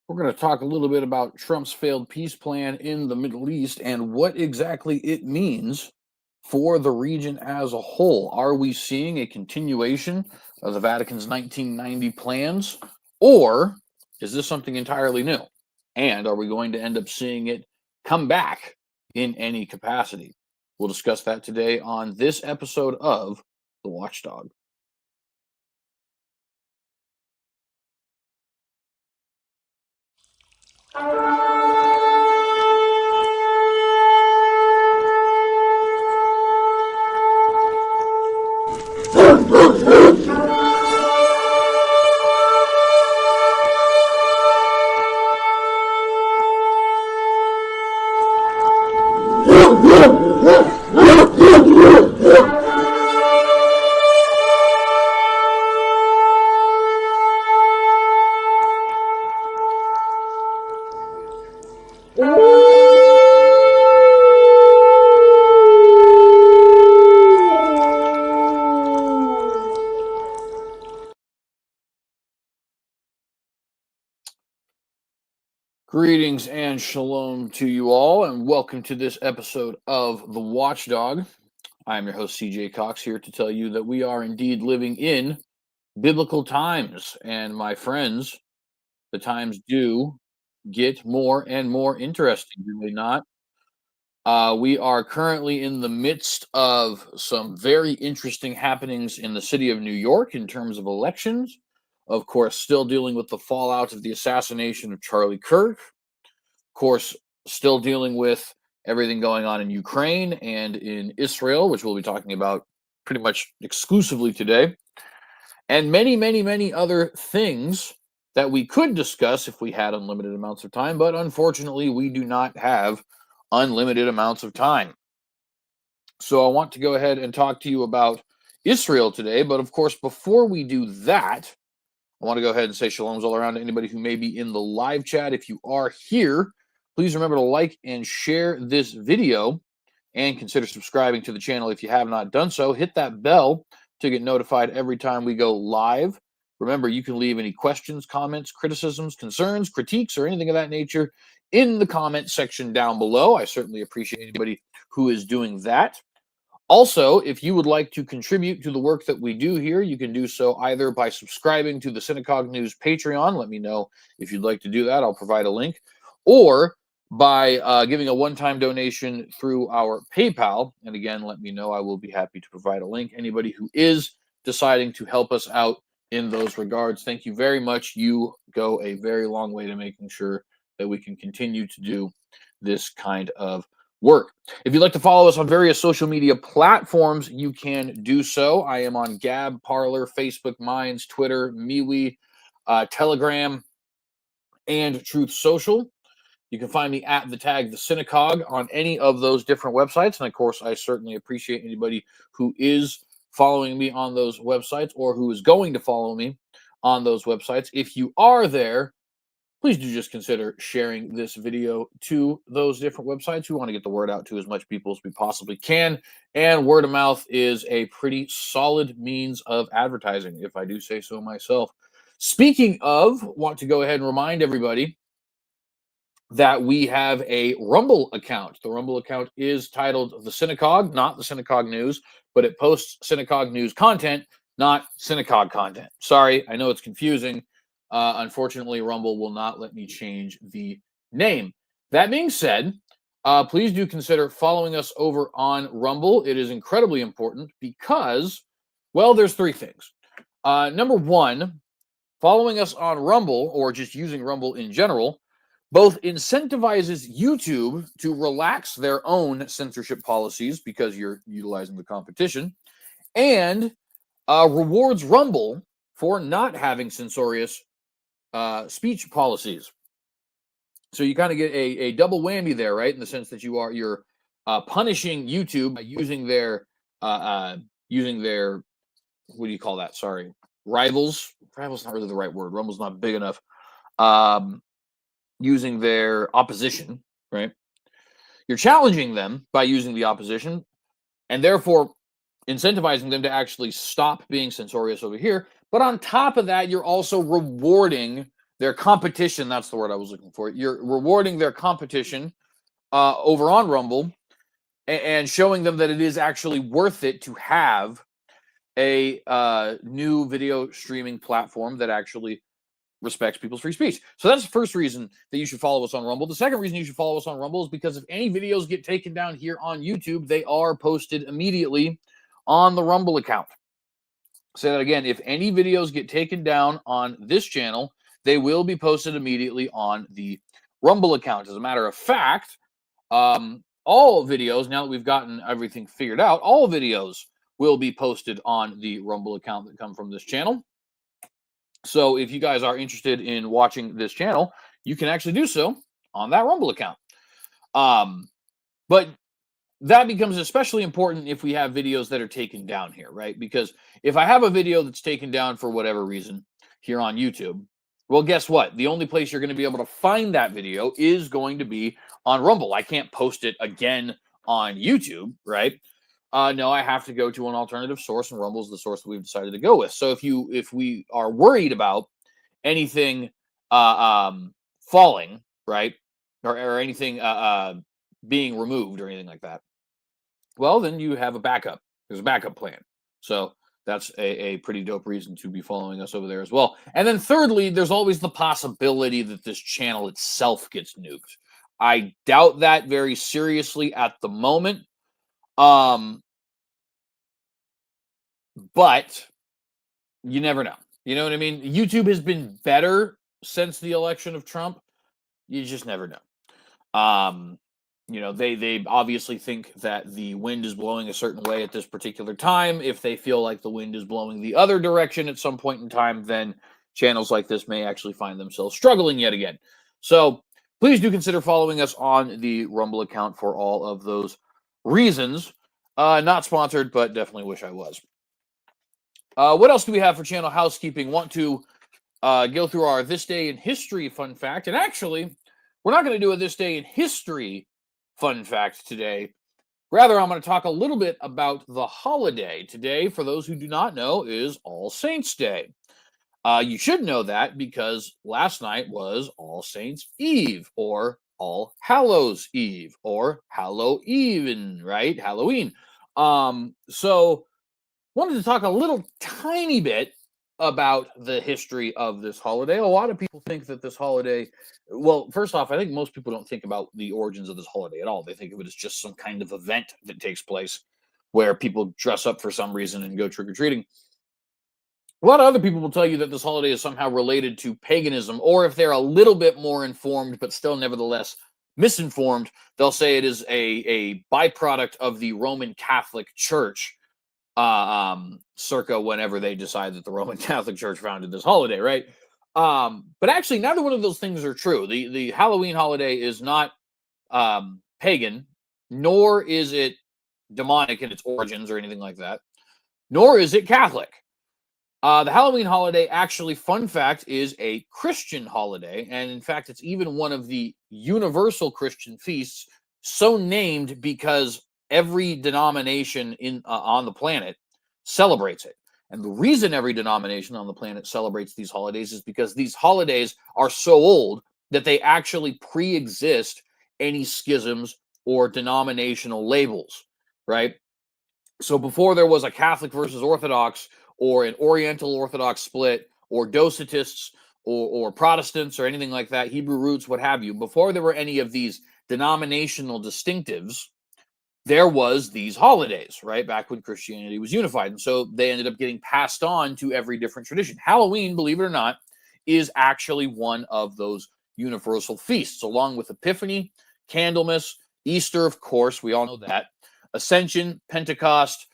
We're going to talk a little bit about Trump's failed peace plan in the Middle East and what exactly it means for the region as a whole. Are we seeing a continuation of the Vatican's 1990 plans, or is this something entirely new? And are we going to end up seeing it come back in any capacity? We'll discuss that today on this episode of The Watchdog. Greetings and shalom to you all, and welcome to this episode of The Watchdog. I'm your host, CJ Cox, here to tell you that we are indeed living in biblical times. And my friends, the times do get more and more interesting, do they not? We are currently in the midst of some very interesting happenings in the city of New York in terms of elections. Of course, still dealing with the fallout of the assassination of Charlie Kirk. Of course, still dealing with everything going on in Ukraine and in Israel, which we'll be talking about pretty much exclusively today, and many, many, many other things that we could discuss if we had unlimited amounts of time, but unfortunately, we do not have unlimited amounts of time. So I want to go ahead and talk to you about Israel today, but of course, before we do that, I want to go ahead and say shalom's all around to anybody who may be in the live chat. If you are here, please remember to like and share this video and consider subscribing to the channel if you have not done so. Hit that bell to get notified every time we go live. Remember, you can leave any questions, comments, criticisms, concerns, critiques, or anything of that nature in the comment section down below. I certainly appreciate anybody who is doing that. Also, if you would like to contribute to the work that we do here, you can do so either by subscribing to the Synagogue News Patreon. Let me know if you'd like to do that. I'll provide a link. Or by giving a one-time donation through our PayPal. And again, let me know. I will be happy to provide a link. Anybody who is deciding to help us out in those regards, thank you very much. You go a very long way to making sure that we can continue to do this kind of work. If you'd like to follow us on various social media platforms, you can do so. I am on Gab, Parler, Facebook, Minds, Twitter, MeWe, Telegram, and Truth Social. You can find me at the tag The Synagogue on any of those different websites. And of course, I certainly appreciate anybody who is following me on those websites or who is going to follow me on those websites. If you are there, please do just consider sharing this video to those different websites. We want to get the word out to as much people as we possibly can. And word of mouth is a pretty solid means of advertising, if I do say so myself. Speaking of, want to go ahead and remind everybody that we have a Rumble account. The Rumble account is titled The Synagogue, not The Synagogue News, but it posts Synagogue News content, not Synagogue content. Sorry, I know it's confusing. Unfortunately, Rumble will not let me change the name. That being said, please do consider following us over on Rumble. It is incredibly important because, well, there's three things. Number one, following us on Rumble, or just using Rumble in general, both incentivizes YouTube to relax their own censorship policies because you're utilizing the competition, and rewards Rumble for not having censorious speech policies. So you kind of get a double whammy there, right? In the sense that you're punishing YouTube by using their what do you call that? Sorry, rivals. Rivals not really the right word. Rumble's not big enough. Using their opposition, right? You're challenging them by using the opposition, and therefore incentivizing them to actually stop being censorious over here. But on top of that, you're also rewarding their competition. That's the word I was looking for. You're rewarding their competition over on Rumble and showing them that it is actually worth it to have a new video streaming platform that actually respects people's free speech. So that's the first reason that you should follow us on Rumble. The second reason you should follow us on Rumble is because if any videos get taken down here on YouTube, they are posted immediately on the Rumble account. Say that again. If any videos get taken down on this channel, they will be posted immediately on the Rumble account. As a matter of fact, all videos, now that we've gotten everything figured out, all videos will be posted on the Rumble account that come from this channel. So if you guys are interested in watching this channel, you can actually do so on that Rumble account. But that becomes especially important if we have videos that are taken down here, right? Because if I have a video that's taken down for whatever reason here on YouTube, well, guess what? The only place you're going to be able to find that video is going to be on Rumble. I can't post it again on YouTube, right? No, I have to go to an alternative source, and Rumble is the source that we've decided to go with. So if we are worried about anything falling, right, or anything being removed or anything like that, well, then you have a backup. There's a backup plan. So that's a pretty dope reason to be following us over there as well. And then thirdly, there's always the possibility that this channel itself gets nuked. I doubt that very seriously at the moment. But you never know. You know what I mean? YouTube has been better since the election of Trump. You just never know. You know, they obviously think that the wind is blowing a certain way at this particular time. If they feel like the wind is blowing the other direction at some point in time, then channels like this may actually find themselves struggling yet again. So please do consider following us on the Rumble account for all of those reasons. Not sponsored, but definitely wish I was. What else do we have for channel housekeeping? Want to go through our This Day in History fun fact. And actually, we're not going to do a This Day in History fun fact today. Rather, I'm going to talk a little bit about the holiday. Today, for those who do not know, is All Saints' Day. You should know that because last night was All Saints' Eve, or All Hallows' Eve, or Hallow-even, right? Halloween. So wanted to talk a little tiny bit about the history of this holiday. A lot of people think that this holiday, well, first off, I think most people don't think about the origins of this holiday at all. They think of it as just some kind of event that takes place where people dress up for some reason and go trick-or-treating. A lot of other people will tell you that this holiday is somehow related to paganism, or if they're a little bit more informed, but still nevertheless misinformed, they'll say it is a byproduct of the Roman Catholic Church, circa whenever they decide that the Roman Catholic Church founded this holiday, right? But actually, neither one of those things are true. The Halloween holiday is not pagan, nor is it demonic in its origins or anything like that, nor is it Catholic. The Halloween holiday, actually, fun fact, is a Christian holiday, and in fact, it's even one of the universal Christian feasts, so named because every denomination on the planet celebrates it. And the reason every denomination on the planet celebrates these holidays is because these holidays are so old that they actually pre-exist any schisms or denominational labels, right? So before there was a Catholic versus Orthodox, or an Oriental Orthodox split, or Docetists, or Protestants, or anything like that, Hebrew roots, what have you, before there were any of these denominational distinctives, there was these holidays, right, back when Christianity was unified. And so they ended up getting passed on to every different tradition. Halloween, believe it or not, is actually one of those universal feasts, along with Epiphany, Candlemas, Easter, of course, we all know that, Ascension, Pentecost,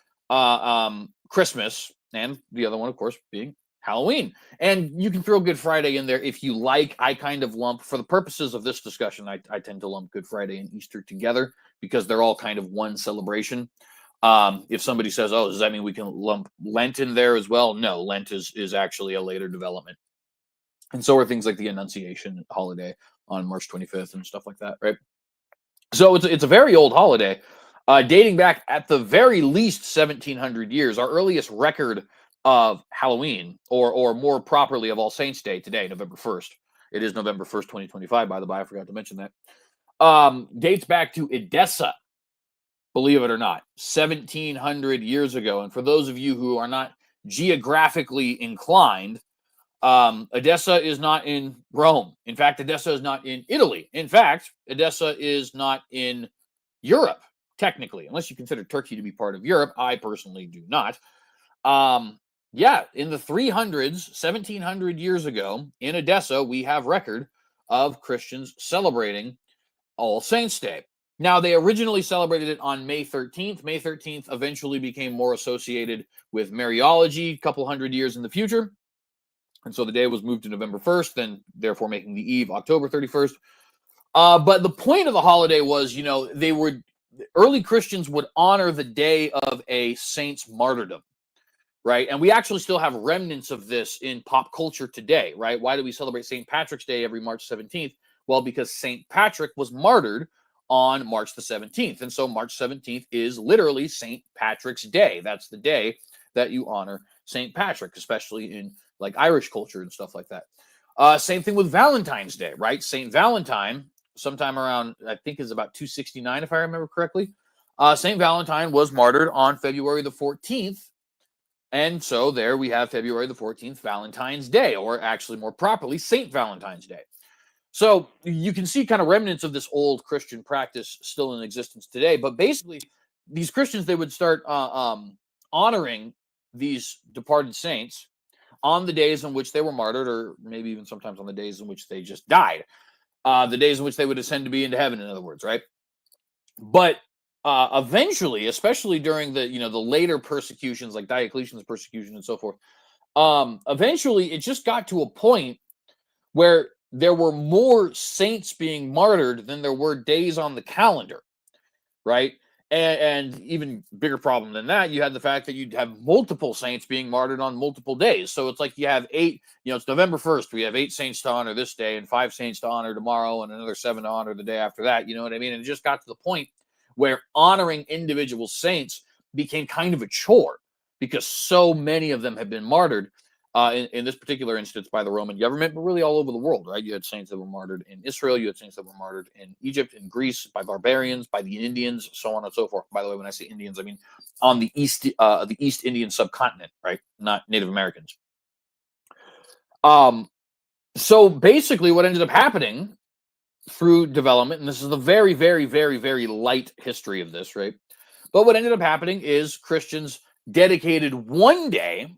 Christmas, and the other one, of course, being Halloween. And you can throw Good Friday in there if you like. I kind of lump, for the purposes of this discussion, I tend to lump Good Friday and Easter together because they're all kind of one celebration. If somebody says, oh, does that mean we can lump Lent in there as well? No, Lent is actually a later development. And so are things like the Annunciation holiday on March 25th and stuff like that, right? So it's a very old holiday. Dating back at the very least 1,700 years. Our earliest record of Halloween, or more properly of All Saints' Day today, November 1st, It is November 1st, 2025, by the way. I forgot to mention that. Dates back to Edessa, believe it or not, 1700 years ago. And for those of you who are not geographically inclined, Edessa is not in Rome. In fact, Edessa is not in Italy. In fact, Edessa is not in Europe, technically, unless you consider Turkey to be part of Europe. I personally do not. Yeah, in the 300s, 1700 years ago, in Edessa, we have record of Christians celebrating All Saints' Day. Now, they originally celebrated it on May 13th. May 13th eventually became more associated with Mariology a couple hundred years in the future. And so the day was moved to November 1st, then therefore making the eve October 31st. But the point of the holiday was, early Christians would honor the day of a saint's martyrdom. Right. And we actually still have remnants of this in pop culture today. Right. Why do we celebrate St. Patrick's Day every March 17th? Well, because St. Patrick was martyred on March the 17th. And so March 17th is literally St. Patrick's Day. That's the day that you honor St. Patrick, especially in like Irish culture and stuff like that. Same thing with Valentine's Day. Right. St. Valentine, sometime around, I think is about 269, if I remember correctly. St. Valentine was martyred on February the 14th. And so there we have February the 14th, Valentine's Day, or actually more properly, St. Valentine's Day. So you can see kind of remnants of this old Christian practice still in existence today. But basically, these Christians, they would start honoring these departed saints on the days in which they were martyred, or maybe even sometimes on the days in which they just died. The days in which they would ascend to be into heaven, in other words, right? But eventually, especially during the later persecutions like Diocletian's persecution and so forth, eventually it just got to a point where there were more saints being martyred than there were days on the calendar, right? And even bigger problem than that, you had the fact that you'd have multiple saints being martyred on multiple days. So it's like you have 8, it's November 1st. We have 8 saints to honor this day and 5 saints to honor tomorrow and another 7 to honor the day after that. You know what I mean? And it just got to the point where honoring individual saints became kind of a chore because so many of them have been martyred in this particular instance by the Roman government, but really all over the world, right? You had saints that were martyred in Israel. You had saints that were martyred in Egypt, in Greece, by barbarians, by the Indians, so on and so forth. By the way, when I say Indians, I mean on the East Indian subcontinent, right? Not Native Americans. So basically what ended up happening through development, and this is the very, very, very, very light history of this, right? But what ended up happening is Christians dedicated one day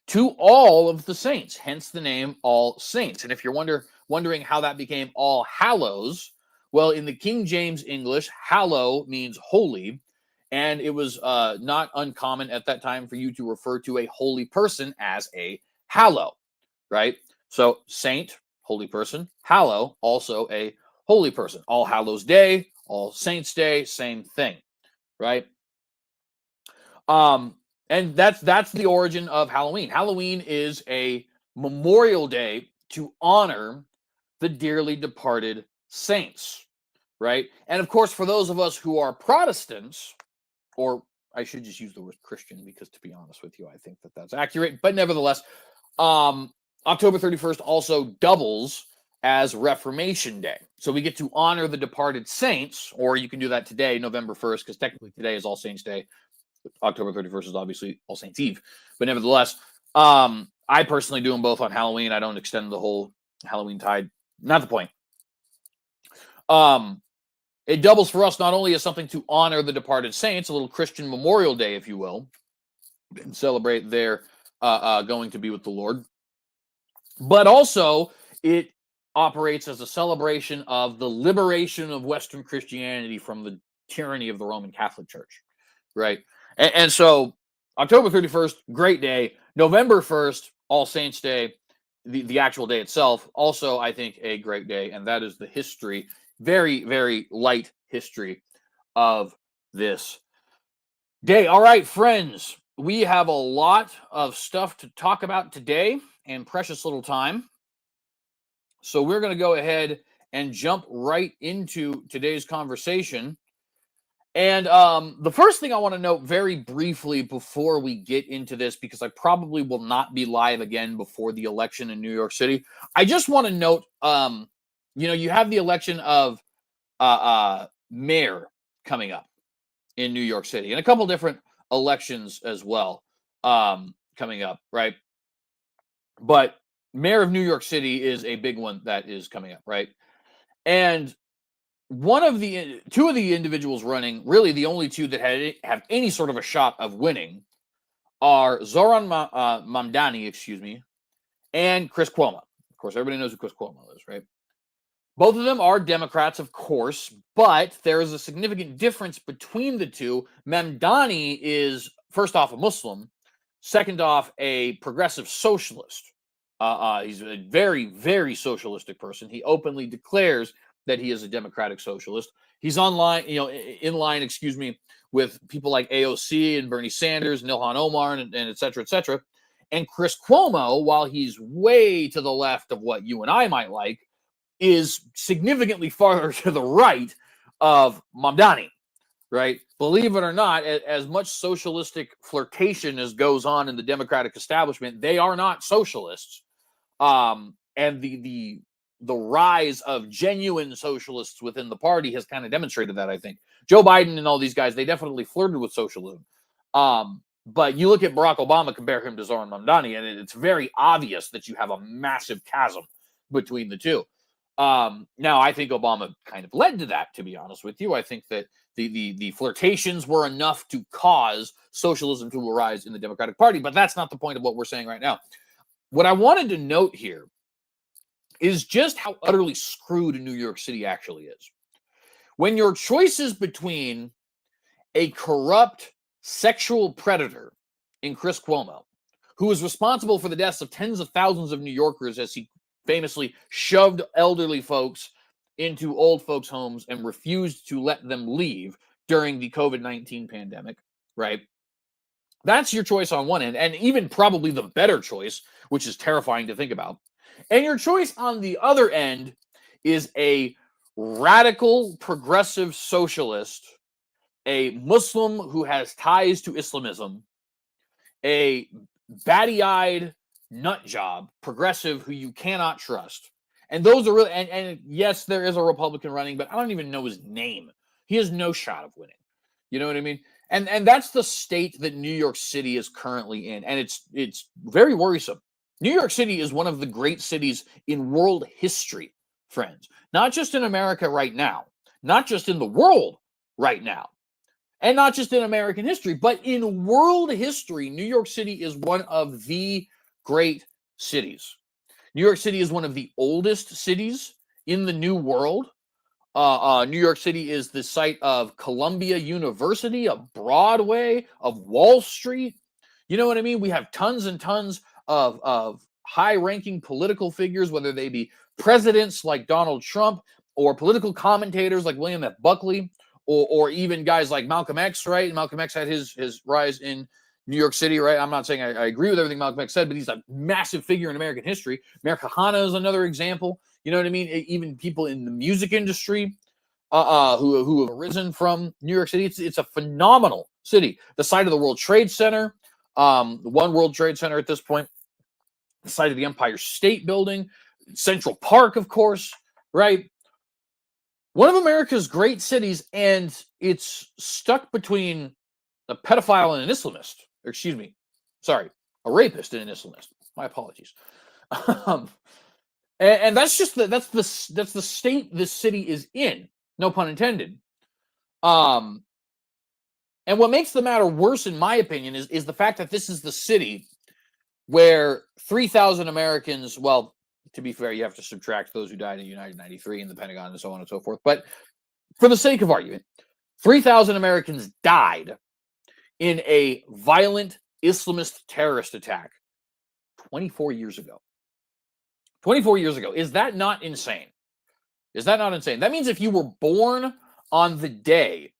to all of the saints, hence the name All Saints. And if you're wondering how that became All Hallows, well, in the King James English, hallow means holy, and it was not uncommon at that time for you to refer to a holy person as a hallow, right? So saint, holy person, hallow, also a holy person. All Hallows Day, All Saints Day, same thing, right? And that's the origin of Halloween. Halloween is a memorial day to honor the dearly departed saints, right? And of course, for those of us who are Protestants, or I should just use the word Christian because, to be honest with you, I think that that's accurate. But nevertheless, October 31st also doubles as Reformation Day. So we get to honor the departed saints, or you can do that today, November 1st, because technically today is All Saints Day. October 31st is obviously All Saints Eve. But nevertheless, I personally do them both on Halloween. I don't extend the whole Halloween tide. Not the point. It doubles for us not only as something to honor the departed saints, a little Christian Memorial Day, if you will, and celebrate their going to be with the Lord, but also it operates as a celebration of the liberation of Western Christianity from the tyranny of the Roman Catholic Church, right? And so October 31st, great day. November 1st, All Saints Day, the actual day itself, also, I think, a great day. And that is the history, very, very light history of this day. All right, friends, we have a lot of stuff to talk about today and precious little time. So we're going to go ahead and jump right into today's conversation. And the first thing I want to note very briefly before we get into this, because I probably will not be live again before the election in New York City, I just want to note, you have the election of mayor coming up in New York City, and a couple different elections as well coming up, right? But mayor of New York City is a big one that is coming up, right? And two of the individuals running, really the only two that have any sort of a shot of winning, are Zoran Mamdani, excuse me, and Chris Cuomo. Of course, everybody knows who Chris Cuomo is, right? Both of them are Democrats, of course, but there is a significant difference between the two. Mamdani is, first off, a Muslim, second off, a progressive socialist. He's a very, very socialistic person. He openly declares that he is a democratic socialist. He's online, in line, excuse me, with people like AOC and Bernie Sanders, and Ilhan Omar, and et cetera, et cetera. And Chris Cuomo, while he's way to the left of what you and I might like, is significantly farther to the right of Mamdani, right? Believe it or not, as much socialistic flirtation as goes on in the Democratic establishment, they are not socialists. And the rise of genuine socialists within the party has kind of demonstrated that, I think. Joe Biden and all these guys, they definitely flirted with socialism. But you look at Barack Obama, compare him to Zoran Mamdani, and it's very obvious that you have a massive chasm between the two. Now, I think Obama kind of led to that, to be honest with you. I think that the flirtations were enough to cause socialism to arise in the Democratic Party, but that's not the point of what we're saying right now. What I wanted to note here is just how utterly screwed New York City actually is. When your choice is between a corrupt sexual predator in Chris Cuomo, who is responsible for the deaths of tens of thousands of New Yorkers as he famously shoved elderly folks into old folks' homes and refused to let them leave during the COVID-19 pandemic, right? That's your choice on one end, and even probably the better choice, which is terrifying to think about. And your choice on the other end is a radical progressive socialist, a Muslim who has ties to Islamism, a batty-eyed nut job progressive who you cannot trust. And those are really, and yes, there is a Republican running, but I don't even know his name. He has no shot of winning. You know what I mean? And that's the state that New York City is currently in, and it's very worrisome. New York City is one of the great cities in world history, friends. Not just in America right now, not just in the world right now, and not just in American history, but in world history. New York City is one of the great cities. New York City is one of the oldest cities in the New World. New York City is the site of Columbia University, of Broadway, of Wall Street. You know what I mean? We have tons and tons of high-ranking political figures, whether they be presidents like Donald Trump or political commentators like William F. Buckley, or even guys like Malcolm X, right? Malcolm X had his rise in New York City, right? I'm not saying I agree with everything Malcolm X said, but he's a massive figure in American history. America Kahana is another example. You know what I mean? Even people in the music industry who have arisen from New York City. It's a phenomenal city. The site of the World Trade Center, one World Trade Center at this point, the site of the Empire State Building, Central Park, of course, right? One of America's great cities, and it's stuck between a pedophile and an Islamist. Or excuse me, sorry, a rapist and an Islamist. My apologies. And that's just that's the state this city is in. No pun intended. And what makes the matter worse, in my opinion, is the fact that this is the city where 3,000 Americans, well, to be fair, you have to subtract those who died in United 93 in the Pentagon and so on and so forth. But for the sake of argument, 3,000 Americans died in a violent Islamist terrorist attack 24 years ago. 24 years ago. Is that not insane? Is that not insane? That means if you were born on the day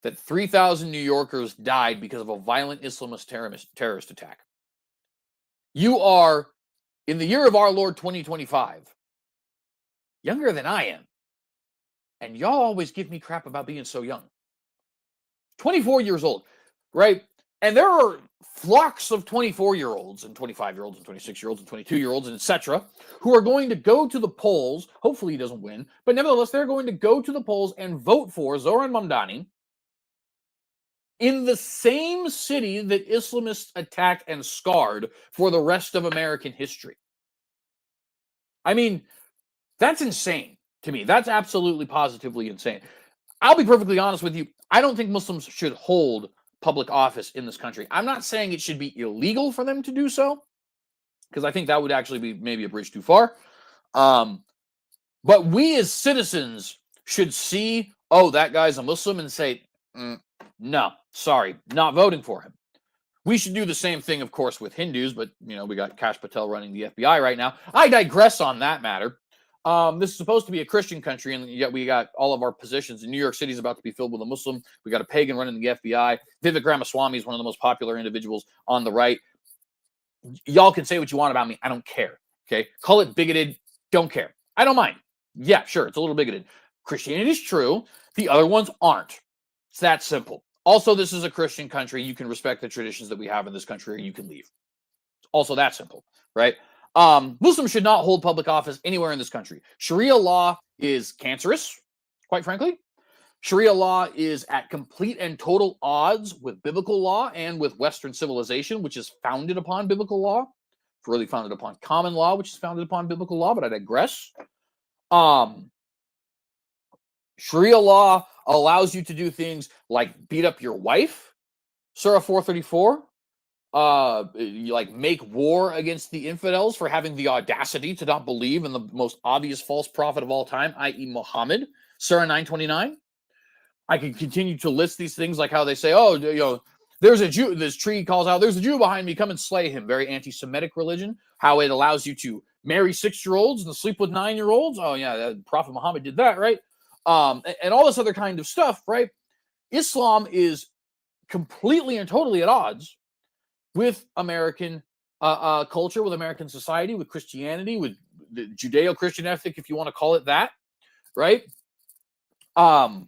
that 3,000 New Yorkers died because of a violent Islamist terrorist attack, you are, in the year of our Lord 2025, younger than I am. And y'all always give me crap about being so young. 24 years old, right? And there are flocks of 24-year-olds and 25-year-olds and 26-year-olds and 22-year-olds and etc. who are going to go to the polls. Hopefully he doesn't win, but nevertheless, they're going to go to the polls and vote for Zoran Mamdani in the same city that Islamists attacked and scarred for the rest of American history. I mean, that's insane to me. That's absolutely positively insane. I'll be perfectly honest with you. I don't think Muslims should hold public office in this country. I'm not saying it should be illegal for them to do so, because I think that would actually be maybe a bridge too far. But we as citizens should see, oh, that guy's a Muslim, and say, no, sorry, not voting for him. We should do the same thing, of course, with Hindus, but, we got Kash Patel running the FBI right now. I digress on that matter. This is supposed to be a Christian country, and yet we got all of our positions in New York City is about to be filled with a Muslim. We got a pagan running the FBI. Vivek Ramaswamy is one of the most popular individuals on the right. Y'all can say what you want about me. I don't care. Okay. Call it bigoted. Don't care. I don't mind. Yeah, sure. It's a little bigoted. Christianity is true. The other ones aren't. It's that simple. Also, this is a Christian country. You can respect the traditions that we have in this country, or you can leave. It's also that simple, right? Muslims should not hold public office anywhere in this country. Sharia law is cancerous, quite frankly. Sharia law is at complete and total odds with biblical law and with Western civilization, which is founded upon biblical law. It's really founded upon common law, which is founded upon biblical law, but I digress. Sharia law allows you to do things like beat up your wife, Surah 434, like make war against the infidels for having the audacity to not believe in the most obvious false prophet of all time, i.e. Muhammad, Surah 929. I can continue to list these things, like how they say, oh, there's a Jew, this tree calls out, there's a Jew behind me, come and slay him. Very anti-Semitic religion, how it allows you to marry 6-year-olds and sleep with 9-year-olds. Oh yeah, Prophet Muhammad did that, right? And all this other kind of stuff, right? Islam is completely and totally at odds with American culture, with American society, with Christianity, with the Judeo-Christian ethic, if you want to call it that, right? So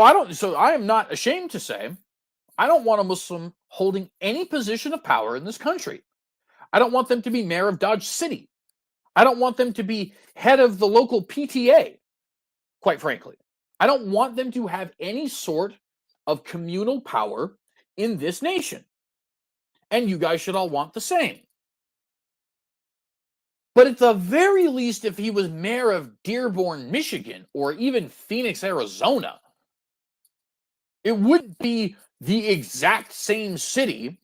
I am not ashamed to say, I don't want a Muslim holding any position of power in this country. I don't want them to be mayor of Dodge City. I don't want them to be head of the local PTA, quite frankly. I don't want them to have any sort of communal power in this nation. And you guys should all want the same. But at the very least, if he was mayor of Dearborn, Michigan, or even Phoenix, Arizona, it would be the exact same city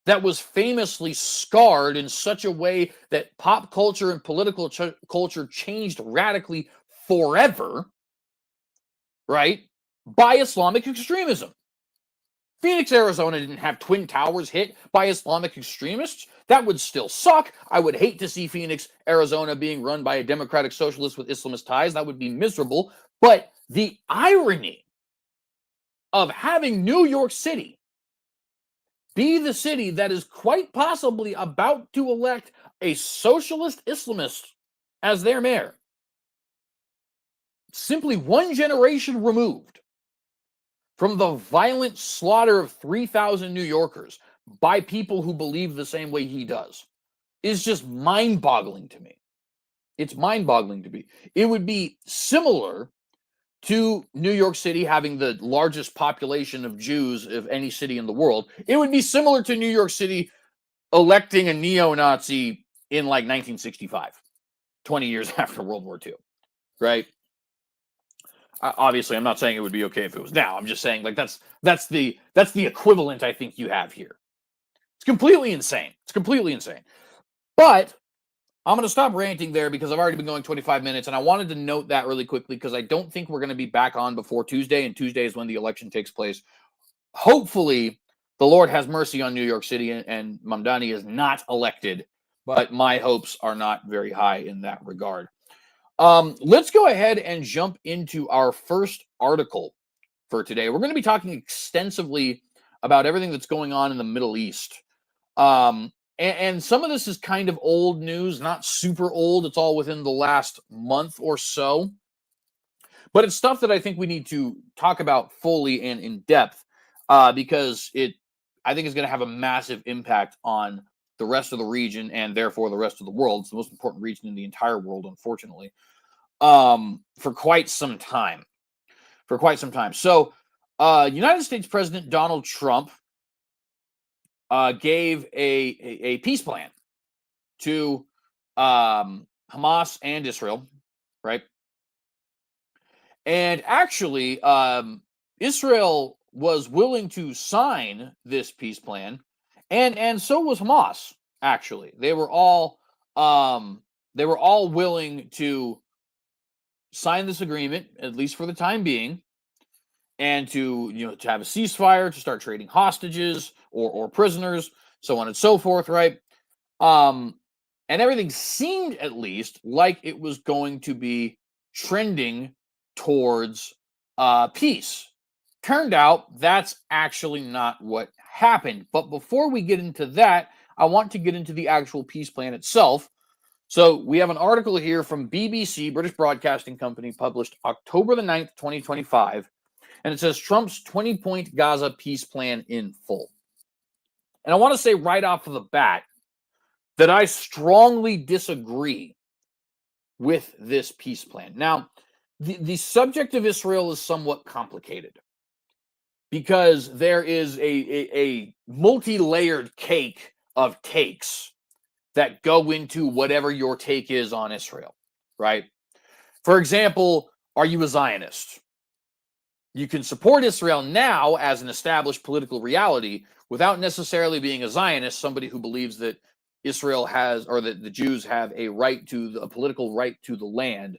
that was famously scarred in such a way that pop culture and political culture changed radically forever, right, by Islamic extremism. Phoenix, Arizona didn't have Twin Towers hit by Islamic extremists. That would still suck. I would hate to see Phoenix, Arizona being run by a democratic socialist with Islamist ties. That would be miserable. But the irony of having New York City be the city that is quite possibly about to elect a socialist Islamist as their mayor, simply one generation removed from the violent slaughter of 3,000 New Yorkers by people who believe the same way he does, is just mind-boggling to me. It's mind-boggling to me. It would be similar to New York City having the largest population of Jews of any city in the world. It would be similar to New York City electing a neo-Nazi in like 1965, 20 years after World War II, right? Obviously, I'm not saying it would be okay if it was now. I'm just saying, like, that's the equivalent I think you have here. It's completely insane. It's completely insane. But I'm going to stop ranting there because I've already been going 25 minutes, and I wanted to note that really quickly because I don't think we're going to be back on before Tuesday, and Tuesday is when the election takes place. Hopefully, the Lord has mercy on New York City and Mamdani is not elected, but my hopes are not very high in that regard. Let's go ahead and jump into our first article for today. We're going to be talking extensively about everything that's going on in the Middle East. And some of this is kind of old news, not super old. It's all within the last month or so. But it's stuff that I think we need to talk about fully and in depth because I think, is going to have a massive impact on the rest of the region and therefore the rest of the world. It's the most important region in the entire world, unfortunately, for quite some time. So, United States President Donald Trump gave a peace plan to Hamas and Israel, right? And actually, Israel was willing to sign this peace plan, and so was Hamas. Actually, they were all willing to sign this agreement, at least for the time being, and to have a ceasefire, to start trading hostages or prisoners, so on and so forth, right? And everything seemed, at least, like it was going to be trending towards peace. Turned out that's actually not what happened. But before we get into that, I want to get into the actual peace plan itself. So we have an article here from BBC, British Broadcasting Company, published October the 9th, 2025. And it says Trump's 20-point Gaza peace plan in full. And I want to say right off of the bat that I strongly disagree with this peace plan. Now, the subject of Israel is somewhat complicated because there is a multi-layered cake of takes that go into whatever your take is on Israel, right? For example, are you a Zionist? You can support Israel now as an established political reality without necessarily being a Zionist, somebody who believes that Israel has, or that the Jews have a political right to the land,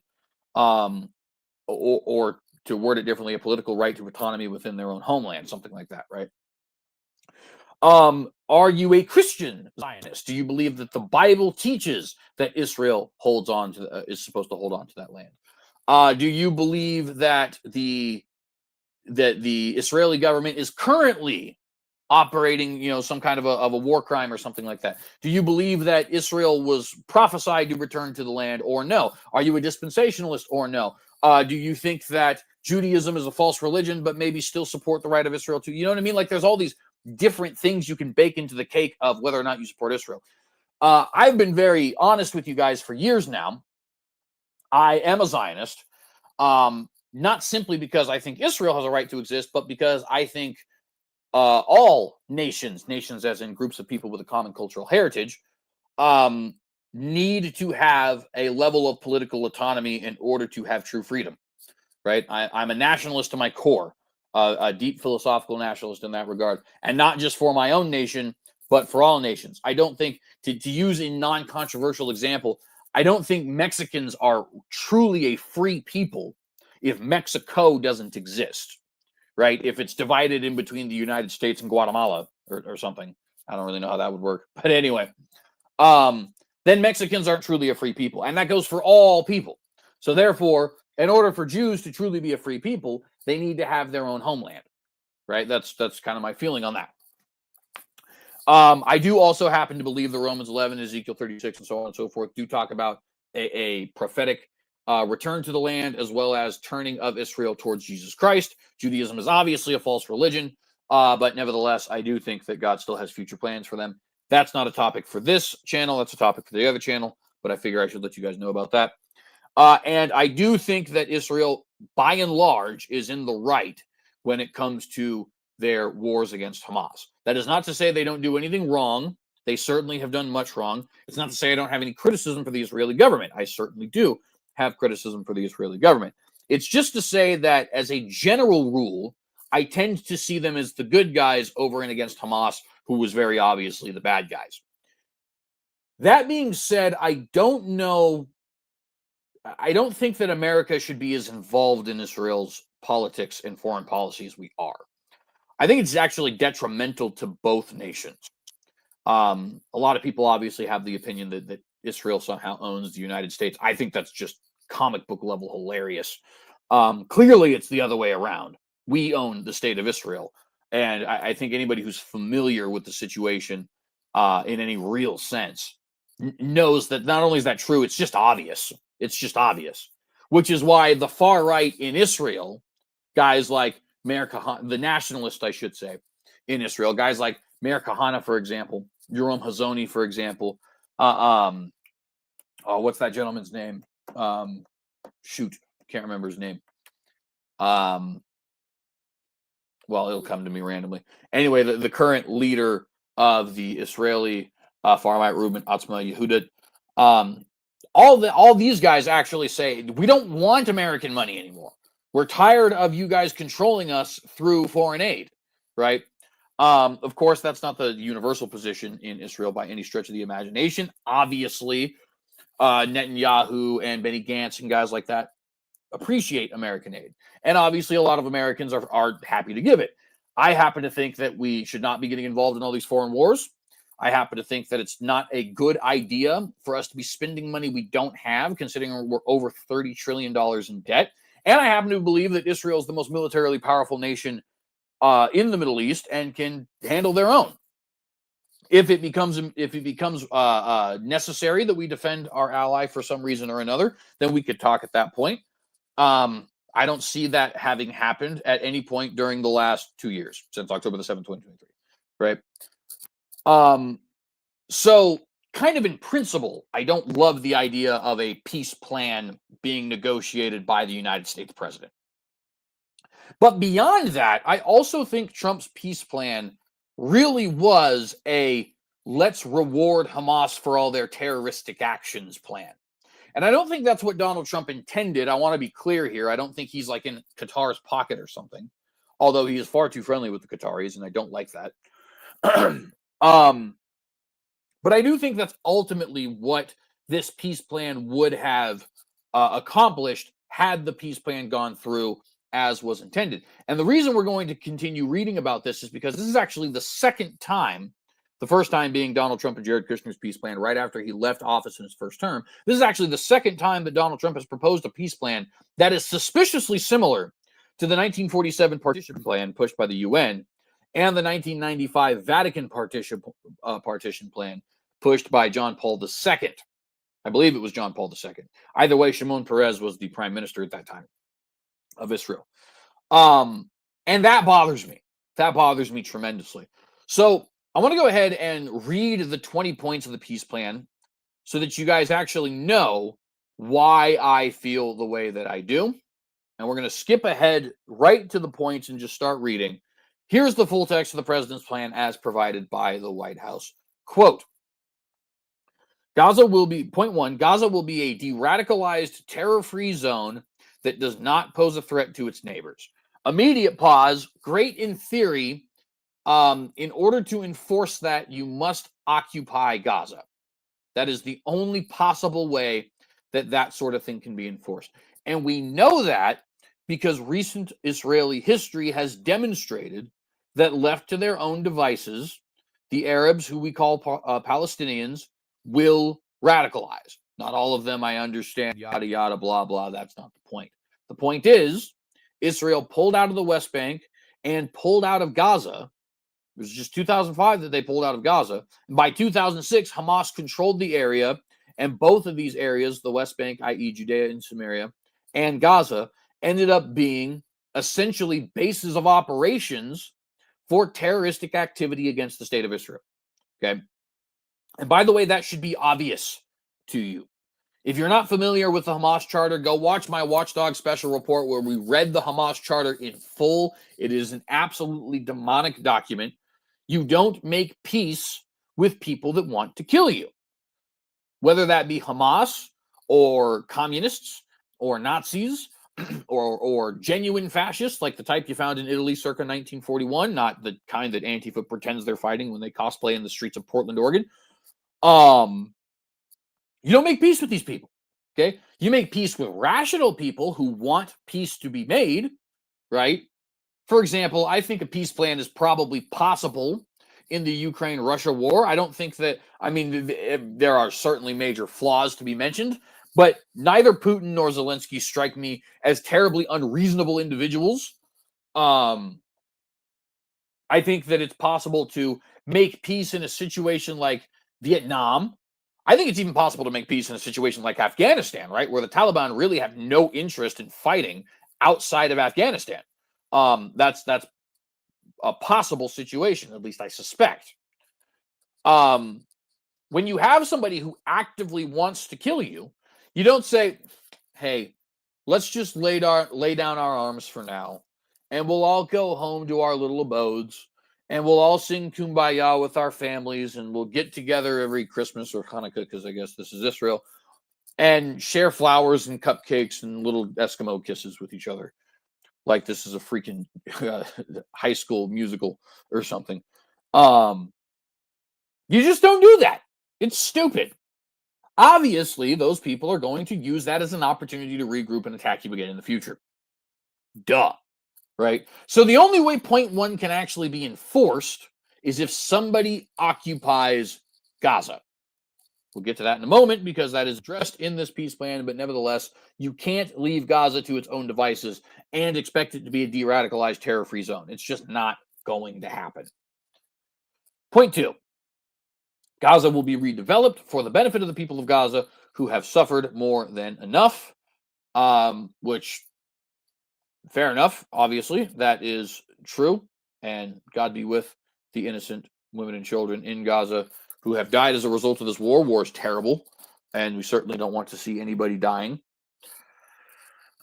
or to word it differently, a political right to autonomy within their own homeland, something like that, right? Are you a Christian Zionist? Do you believe that the Bible teaches that Israel is supposed to hold on to that land? Do you believe that the Israeli government is currently operating, some kind of a war crime or something like that? Do you believe that Israel was prophesied to return to the land, or no? Are you a dispensationalist, or no? Do you think that Judaism is a false religion, but maybe still support the right of Israel to? You know what I mean? Like, there's all these different things you can bake into the cake of whether or not you support Israel. I've been very honest with you guys for years now. I am a Zionist, not simply because I think Israel has a right to exist, but because I think all nations as in groups of people with a common cultural heritage, need to have a level of political autonomy in order to have true freedom, right? I'm a nationalist to my core, a deep philosophical nationalist in that regard, and not just for my own nation, but for all nations. I don't think, to use a non-controversial example, I don't think Mexicans are truly a free people if Mexico doesn't exist, right? If it's divided in between the United States and Guatemala or something. I don't really know how that would work. But anyway, then Mexicans aren't truly a free people. And that goes for all people. So therefore, in order for Jews to truly be a free people, they need to have their own homeland, right? That's kind of my feeling on that. I do also happen to believe that Romans 11, Ezekiel 36, and so on and so forth do talk about a prophetic return to the land, as well as turning of Israel towards Jesus Christ. Judaism is obviously a false religion, but nevertheless, I do think that God still has future plans for them. That's not a topic for this channel. That's a topic for the other channel, but I figure I should let you guys know about that. And I do think that Israel, by and large, is in the right when it comes to their wars against Hamas. That is not to say they don't do anything wrong. They certainly have done much wrong. It's not to say I don't have any criticism for the Israeli government. I certainly do have criticism for the Israeli government. It's just to say that, as a general rule, I tend to see them as the good guys over and against Hamas, who was very obviously the bad guys. That being said, I don't think that America should be as involved in Israel's politics and foreign policy as we are. I think it's actually detrimental to both nations. A lot of people obviously have the opinion that Israel somehow owns the United States. I think that's just comic book level hilarious. Clearly, it's the other way around. We own the state of Israel. And I think anybody who's familiar with the situation in any real sense knows that not only is that true, it's just obvious. It's just obvious. which is why the far right in Israel, guys like Meir Kahane, the nationalist, I should say, in Israel, guys like Meir Kahane, for example, Yoram Hazony, for example, what's that gentleman's name? Shoot, can't remember his name. Well, it'll come to me randomly. Anyway, the current leader of the Israeli far right movement, Atzma Yehudit, all these guys actually say we don't want American money anymore. We're tired of you guys controlling us through foreign aid, right? Of course, that's not the universal position in Israel by any stretch of the imagination. Obviously, Netanyahu and Benny Gantz and guys like that appreciate American aid. And obviously, a lot of Americans are happy to give it. I happen to think that we should not be getting involved in all these foreign wars. I happen to think that it's not a good idea for us to be spending money we don't have, considering we're over $30 trillion in debt. And I happen to believe that Israel is the most militarily powerful nation in the Middle East and can handle their own. If it becomes necessary that we defend our ally for some reason or another, then we could talk at that point. I don't see that having happened at any point during the last 2 years, since October the 7th, 2023, right? So kind of in principle, I don't love the idea of a peace plan being negotiated by the United States president. But beyond that, I also think Trump's peace plan really was a let's reward Hamas for all their terroristic actions plan. And I don't think that's what Donald Trump intended. I want to be clear here. I don't think he's like in Qatar's pocket or something, although he is far too friendly with the Qataris, and I don't like that. But I do think that's ultimately what this peace plan would have accomplished had the peace plan gone through as was intended. And the reason we're going to continue reading about this is because this is actually the second time, the first time being Donald Trump and Jared Kushner's peace plan right after he left office in his first term. This is actually the second time that Donald Trump has proposed a peace plan that is suspiciously similar to the 1947 partition plan pushed by the UN and the 1995 Vatican partition plan pushed by John Paul II. I believe it was John Paul II. Either way, Shimon Peres was the prime minister at that time of Israel. And that bothers me. That bothers me tremendously. So I want to go ahead and read the 20 points of the peace plan so that you guys actually know why I feel the way that I do. And we're going to skip ahead right to the points and just start reading. Here's the full text of the president's plan as provided by the White House. Quote, Gaza will be, point one, Gaza will be a de-radicalized, terror-free zone that does not pose a threat to its neighbors. Immediate pause, great in theory. In order to enforce that, you must occupy Gaza. That is the only possible way that that sort of thing can be enforced. And we know that because recent Israeli history has demonstrated that left to their own devices, the Arabs, who we call Palestinians, will radicalize. Not all of them, I understand, yada, yada, blah, blah. That's not the point. The point is, Israel pulled out of the West Bank and pulled out of Gaza. It was just 2005 that they pulled out of Gaza. And by 2006, Hamas controlled the area, and both of these areas, the West Bank, i.e. Judea and Samaria, and Gaza, ended up being essentially bases of operations for terroristic activity against the state of Israel. Okay? And by the way, that should be obvious to you. If you're not familiar with the Hamas Charter, go watch my Watchdog special report where we read the Hamas Charter in full. It is an absolutely demonic document. You don't make peace with people that want to kill you, whether that be Hamas or communists or Nazis or genuine fascists like the type you found in Italy circa 1941, not the kind that Antifa pretends they're fighting when they cosplay in the streets of Portland, Oregon. You don't make peace with these people, okay? You make peace with rational people who want peace to be made, right? For example, I think a peace plan is probably possible in the Ukraine-Russia war. I don't think that, I mean, there are certainly major flaws to be mentioned, but neither Putin nor Zelensky strike me as terribly unreasonable individuals. I think that it's possible to make peace in a situation like Vietnam. I think it's even possible to make peace in a situation like Afghanistan, right, where the Taliban really have no interest in fighting outside of Afghanistan. That's a possible situation, at least I suspect. Um, when you have somebody who actively wants to kill you, you don't say, "Hey, let's just lay down our arms for now, and we'll all go home to our little abodes, and we'll all sing Kumbaya with our families, and we'll get together every Christmas or Hanukkah, because I guess this is Israel, and share flowers and cupcakes and little Eskimo kisses with each other, like this is a freaking high school musical or something." Um, you just don't do that. It's stupid. Obviously, those people are going to use that as an opportunity to regroup and attack you again in the future. Duh. Right? So the only way point one can actually be enforced is if somebody occupies Gaza. We'll get to that in a moment because that is addressed in this peace plan, but nevertheless, you can't leave Gaza to its own devices and expect it to be a de-radicalized terror-free zone. It's just not going to happen. Point two. Gaza will be redeveloped for the benefit of the people of Gaza who have suffered more than enough, which, fair enough, obviously, that is true. And God be with the innocent women and children in Gaza who have died as a result of this war. War is terrible, and we certainly don't want to see anybody dying.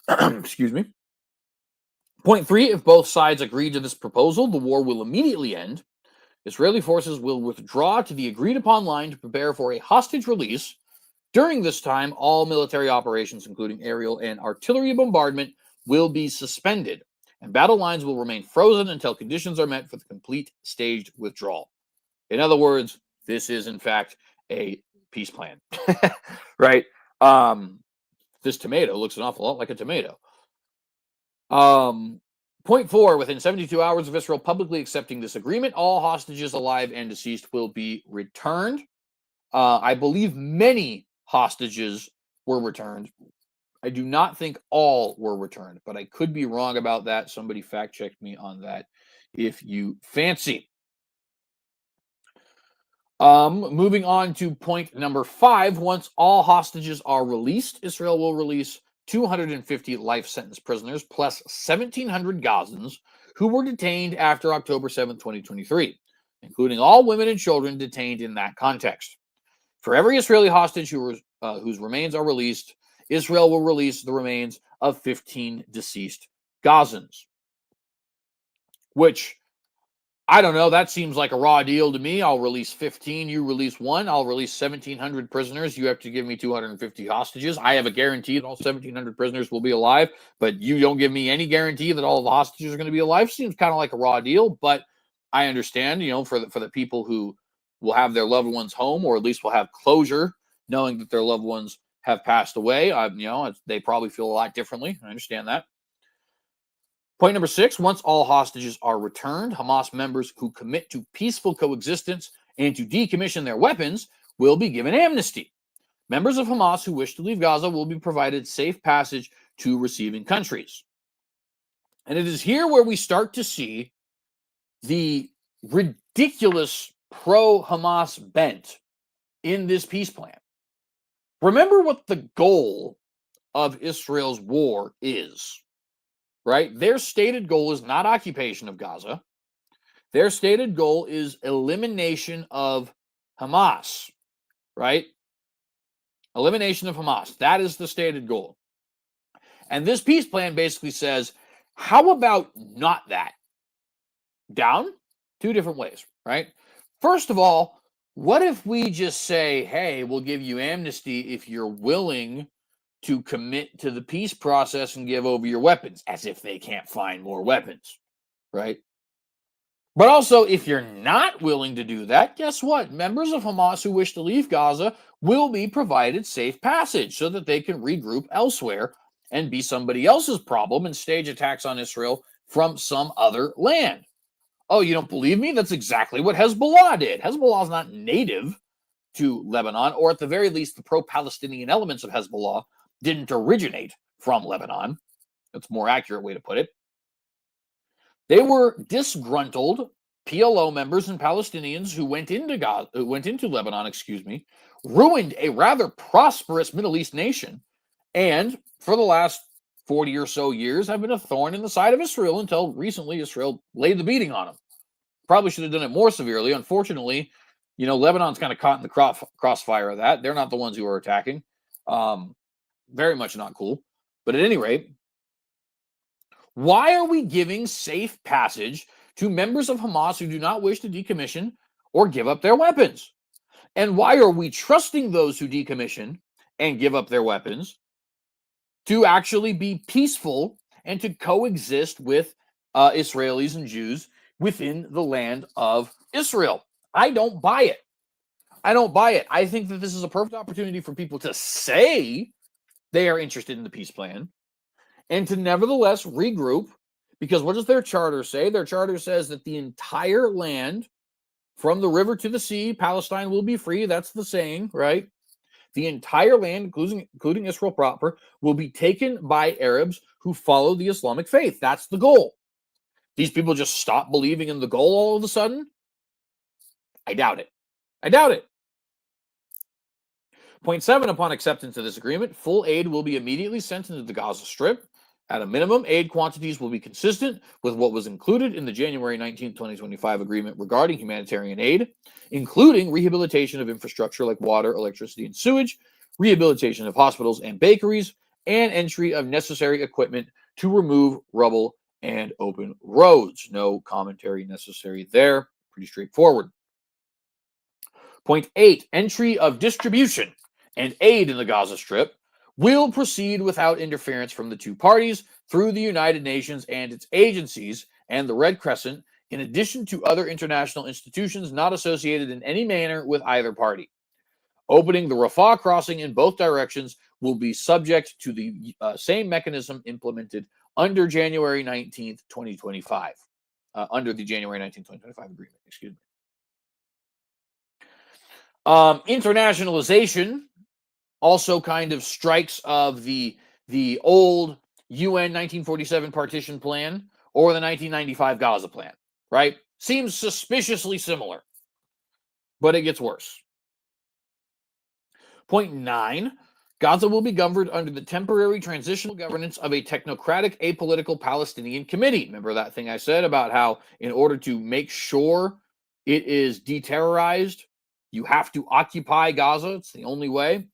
Excuse me. Point three, if both sides agree to this proposal, the war will immediately end. Israeli forces will withdraw to the agreed-upon line to prepare for a hostage release. During this time, all military operations, including aerial and artillery bombardment, will be suspended, and battle lines will remain frozen until conditions are met for the complete staged withdrawal. In other words, this is, in fact, a peace plan, right? This tomato looks an awful lot like a tomato. Point four, within 72 hours of Israel publicly accepting this agreement, all hostages alive and deceased will be returned. I believe many hostages were returned. I do not think all were returned, but I could be wrong about that. Somebody fact checked me on that if you fancy. Moving on to point number five, once all hostages are released, Israel will release 250 life sentence prisoners plus 1,700 Gazans who were detained after October 7th, 2023, including all women and children detained in that context. For every Israeli hostage whose remains are released, Israel will release the remains of 15 deceased Gazans. Which, I don't know, that seems like a raw deal to me. I'll release 15, you release one. I'll release 1,700 prisoners. You have to give me 250 hostages. I have a guarantee that all 1,700 prisoners will be alive, but you don't give me any guarantee that all of the hostages are going to be alive. Seems kind of like a raw deal, but I understand, for the people who will have their loved ones home, or at least will have closure, knowing that their loved ones have passed away. They probably feel a lot differently. I understand that. Point number six, once all hostages are returned, Hamas members who commit to peaceful coexistence and to decommission their weapons will be given amnesty. Members of Hamas who wish to leave Gaza will be provided safe passage to receiving countries. And it is here where we start to see the ridiculous pro-Hamas bent in this peace plan. Remember what the goal of Israel's war is. Right? Their stated goal is not occupation of Gaza. Their stated goal is elimination of Hamas, right? Elimination of Hamas. That is the stated goal. And this peace plan basically says, how about not that? Down? Two different ways, right? First of all, what if we just say, hey, we'll give you amnesty if you're willing to commit to the peace process and give over your weapons, as if they can't find more weapons, right? But also, if you're not willing to do that, guess what? Members of Hamas who wish to leave Gaza will be provided safe passage so that they can regroup elsewhere and be somebody else's problem and stage attacks on Israel from some other land. Oh, you don't believe me? That's exactly what Hezbollah did. Hezbollah is not native to Lebanon, or at the very least, the pro-Palestinian elements of Hezbollah didn't originate from Lebanon. That's a more accurate way to put it. They were disgruntled PLO members and Palestinians who went into Lebanon, ruined a rather prosperous Middle East nation, and for the last 40 or so years have been a thorn in the side of Israel until recently Israel laid the beating on them. Probably should have done it more severely. Unfortunately, Lebanon's kind of caught in the crossfire of that. They're not the ones who are attacking. Very much not cool. But at any rate, why are we giving safe passage to members of Hamas who do not wish to decommission or give up their weapons? And why are we trusting those who decommission and give up their weapons to actually be peaceful and to coexist with Israelis and Jews within the land of Israel? I don't buy it. I don't buy it. I think that this is a perfect opportunity for people to say they are interested in the peace plan and to nevertheless regroup, because what does their charter say? Their charter says that the entire land from the river to the sea, Palestine will be free. That's the saying, right? The entire land, including Israel proper, will be taken by Arabs who follow the Islamic faith. That's the goal. These people just stop believing in the goal all of a sudden? I doubt it. I doubt it. Point 7, upon acceptance of this agreement, full aid will be immediately sent into the Gaza Strip. At a minimum, aid quantities will be consistent with what was included in the January 19, 2025 agreement regarding humanitarian aid, including rehabilitation of infrastructure like water, electricity, and sewage, rehabilitation of hospitals and bakeries, and entry of necessary equipment to remove rubble and open roads. No commentary necessary there. Pretty straightforward. Point 8, entry of distribution and aid in the Gaza Strip will proceed without interference from the two parties through the United Nations and its agencies and the Red Crescent, in addition to other international institutions not associated in any manner with either party. Opening the Rafah crossing in both directions will be subject to the same mechanism implemented under January 19th, 2025. Under the January 19th, 2025 agreement, excuse me. Internationalization also kind of strikes of the old UN 1947 partition plan or the 1995 Gaza plan, right? Seems suspiciously similar, but it gets worse. Point 9, Gaza will be governed under the temporary transitional governance of a technocratic, apolitical Palestinian committee. Remember that thing I said about how in order to make sure it is deterrorized, you have to occupy Gaza? It's the only way.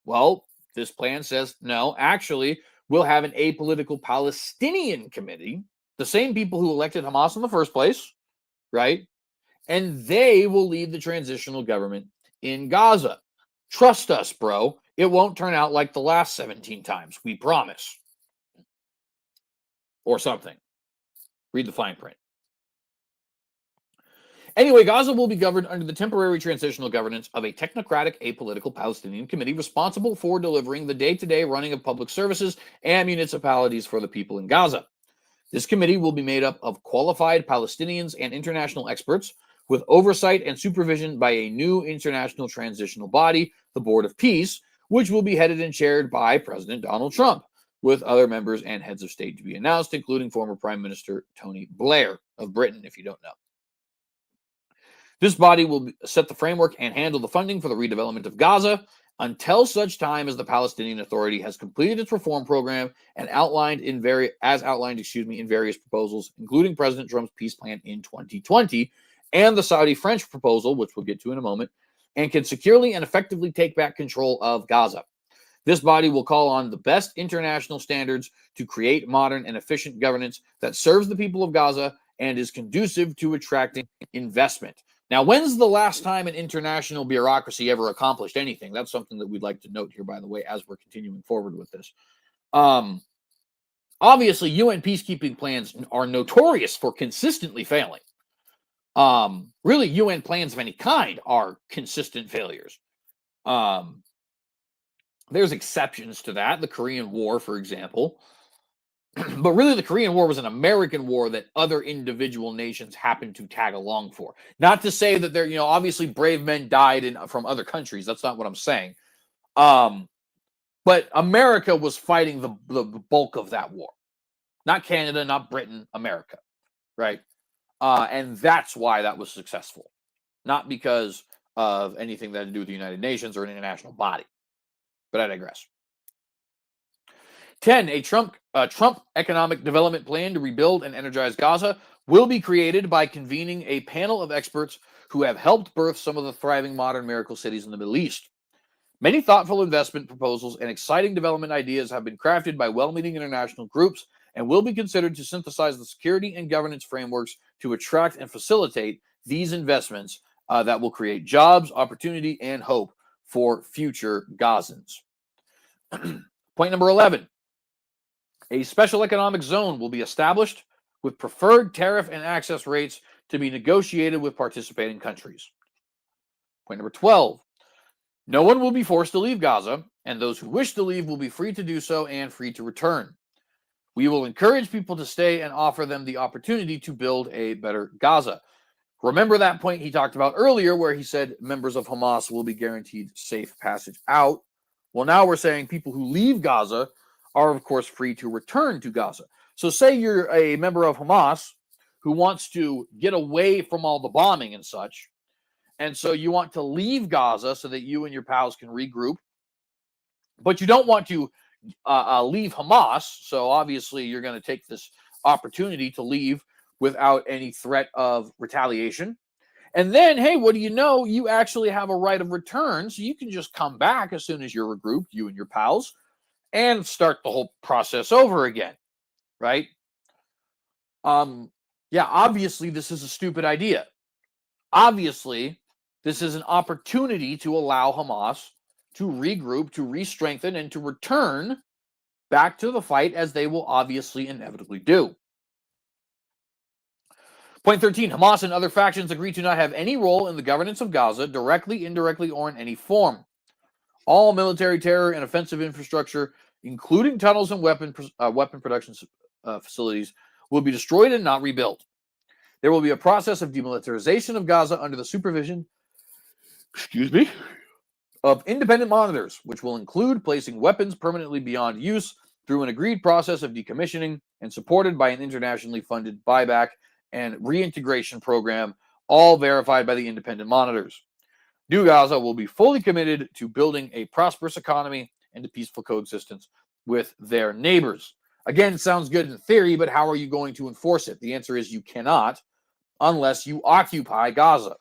Well, this plan says, no, actually, we'll have an apolitical Palestinian committee, the same people who elected Hamas in the first place, right? And they will lead the transitional government in Gaza. Trust us, bro. It won't turn out like the last 17 times. We promise. Or something. Read the fine print. Anyway, Gaza will be governed under the temporary transitional governance of a technocratic, apolitical Palestinian committee responsible for delivering the day-to-day running of public services and municipalities for the people in Gaza. This committee will be made up of qualified Palestinians and international experts with oversight and supervision by a new international transitional body, the Board of Peace, which will be headed and chaired by President Donald Trump, with other members and heads of state to be announced, including former Prime Minister Tony Blair of Britain, if you don't know. This body will set the framework and handle the funding for the redevelopment of Gaza until such time as the Palestinian Authority has completed its reform program and outlined in various proposals, including President Trump's peace plan in 2020 and the Saudi-French proposal, which we'll get to in a moment, and can securely and effectively take back control of Gaza. This body will call on the best international standards to create modern and efficient governance that serves the people of Gaza and is conducive to attracting investment. Now, when's the last time an international bureaucracy ever accomplished anything? That's something that we'd like to note here, by the way, as we're continuing forward with this. Obviously, UN peacekeeping plans are notorious for consistently failing. Really, UN plans of any kind are consistent failures. There's exceptions to that. The Korean War, for example. But really, the Korean War was an American war that other individual nations happened to tag along for. Not to say that there, obviously brave men died from other countries. That's not what I'm saying. But America was fighting the bulk of that war. Not Canada, not Britain, America. Right? And that's why that was successful. Not because of anything that had to do with the United Nations or an international body. But I digress. 10. A Trump economic development plan to rebuild and energize Gaza will be created by convening a panel of experts who have helped birth some of the thriving modern miracle cities in the Middle East. Many thoughtful investment proposals and exciting development ideas have been crafted by well-meaning international groups and will be considered to synthesize the security and governance frameworks to attract and facilitate these investments that will create jobs, opportunity, and hope for future Gazans. Point number 11. A special economic zone will be established with preferred tariff and access rates to be negotiated with participating countries. Point number 12. No one will be forced to leave Gaza, and those who wish to leave will be free to do so and free to return. We will encourage people to stay and offer them the opportunity to build a better Gaza. Remember that point he talked about earlier where he said members of Hamas will be guaranteed safe passage out? Well, now we're saying people who leave Gaza are, of course, free to return to Gaza. So say you're a member of Hamas who wants to get away from all the bombing and such, and so you want to leave Gaza so that you and your pals can regroup, but you don't want to leave Hamas, so obviously you're going to take this opportunity to leave without any threat of retaliation. And then, hey, what do you know? You actually have a right of return, so you can just come back as soon as you're regrouped, you and your pals, and start the whole process over again, right? Yeah, obviously this is a stupid idea. Obviously, this is an opportunity to allow Hamas to regroup, to re-strengthen, and to return back to the fight, as they will obviously inevitably do. Point 13, Hamas and other factions agree to not have any role in the governance of Gaza, directly, indirectly, or in any form. All military terror and offensive infrastructure, including tunnels and weapon production facilities, will be destroyed and not rebuilt. There will be a process of demilitarization of Gaza under the supervision, of independent monitors, which will include placing weapons permanently beyond use through an agreed process of decommissioning and supported by an internationally funded buyback and reintegration program, all verified by the independent monitors. New Gaza will be fully committed to building a prosperous economy and to peaceful coexistence with their neighbors. Again, it sounds good in theory, but how are you going to enforce it? The answer is you cannot unless you occupy Gaza.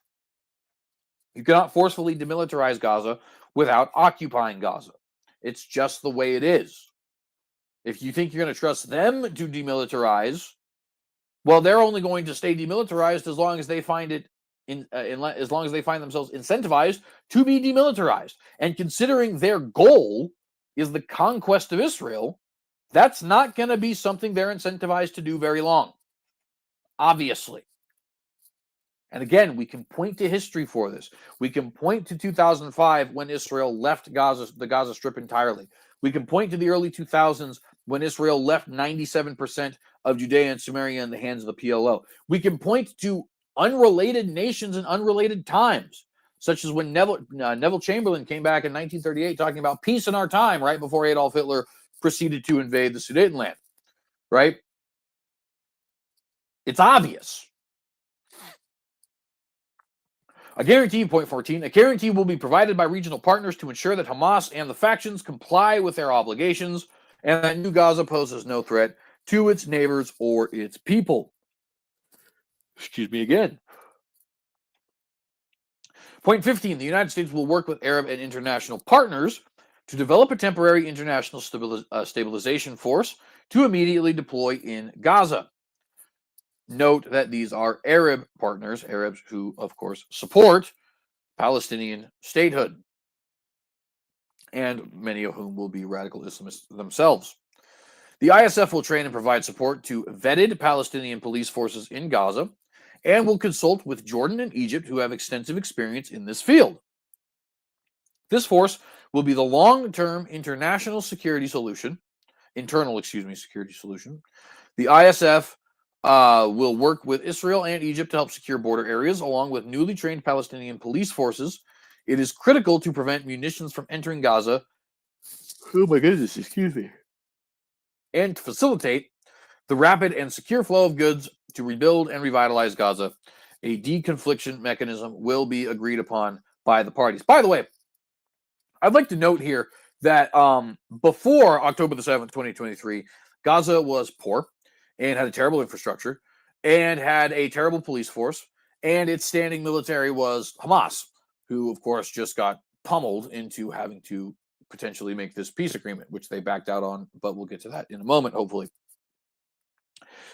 You cannot forcefully demilitarize Gaza without occupying Gaza. It's just the way it is. If you think you're going to trust them to demilitarize, well, they're only going to stay demilitarized as long as they find it as long as they find themselves incentivized to be demilitarized. And considering their goal is the conquest of Israel, that's not going to be something they're incentivized to do very long, obviously. And again, we can point to history for this. We can point to 2005 when Israel left the Gaza Strip entirely. We can point to the early 2000s when Israel left 97% of Judea and Samaria in the hands of the PLO. We can point to unrelated nations and unrelated times, such as when Neville Chamberlain came back in 1938 talking about peace in our time, right before Adolf Hitler proceeded to invade the Sudetenland, right? It's obvious. A guarantee, point 14, a guarantee will be provided by regional partners to ensure that Hamas and the factions comply with their obligations and that New Gaza poses no threat to its neighbors or its people. Excuse me again. Point 15, the United States will work with Arab and international partners to develop a temporary international stabilization force to immediately deploy in Gaza. Note that these are Arab partners, Arabs who, of course, support Palestinian statehood, and many of whom will be radical Islamists themselves. The ISF will train and provide support to vetted Palestinian police forces in Gaza and will consult with Jordan and Egypt, who have extensive experience in this field. This force will be the long-term internal security solution. The ISF will work with Israel and Egypt to help secure border areas, along with newly trained Palestinian police forces. It is critical to prevent munitions from entering Gaza. Oh my goodness, excuse me. And to facilitate the rapid and secure flow of goods to rebuild and revitalize Gaza. A deconfliction mechanism will be agreed upon by the parties. By the way, I'd like to note here that before October the 7th, 2023, Gaza was poor and had a terrible infrastructure and had a terrible police force, and its standing military was Hamas, who, of course, just got pummeled into having to potentially make this peace agreement, which they backed out on, but we'll get to that in a moment, hopefully.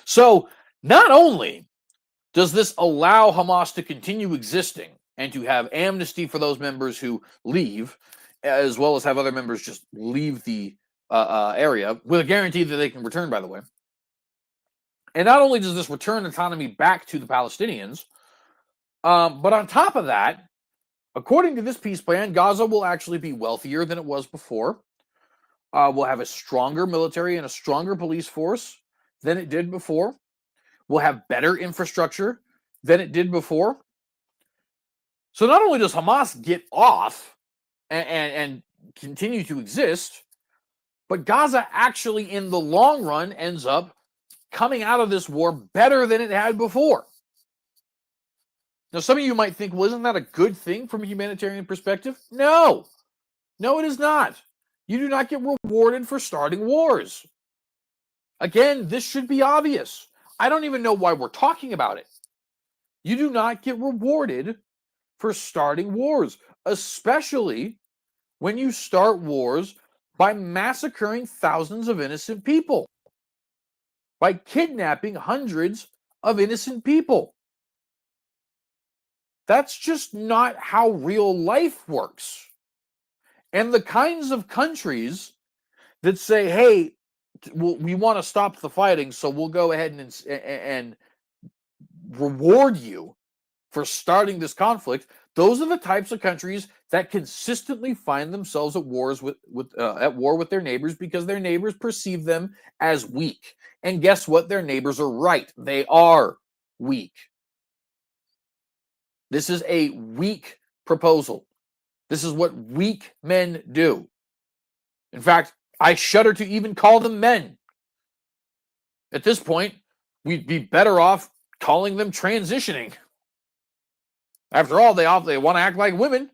So not only does this allow Hamas to continue existing and to have amnesty for those members who leave, as well as have other members just leave the area with a guarantee that they can return, by the way. And not only does this return autonomy back to the Palestinians, but on top of that, according to this peace plan, Gaza will actually be wealthier than it was before. We'll have a stronger military and a stronger police force than it did before. We'll have better infrastructure than it did before. So not only does Hamas get off and continue to exist, but Gaza actually, in the long run, ends up coming out of this war better than it had before. Now, some of you might think, well, isn't that a good thing from a humanitarian perspective? No. No, it is not. You do not get rewarded for starting wars. Again, this should be obvious. I don't even know why we're talking about it. You do not get rewarded for starting wars, especially when you start wars by massacring thousands of innocent people, by kidnapping hundreds of innocent people. That's just not how real life works. And the kinds of countries that say, hey, we want to stop the fighting, so we'll go ahead and reward you for starting this conflict, those are the types of countries that consistently find themselves at war with their neighbors because their neighbors perceive them as weak. And guess what? Their neighbors are right. They are weak. This is a weak proposal. This is what weak men do. In fact, I shudder to even call them men. At this point, we'd be better off calling them transitioning. After all, they want to act like women.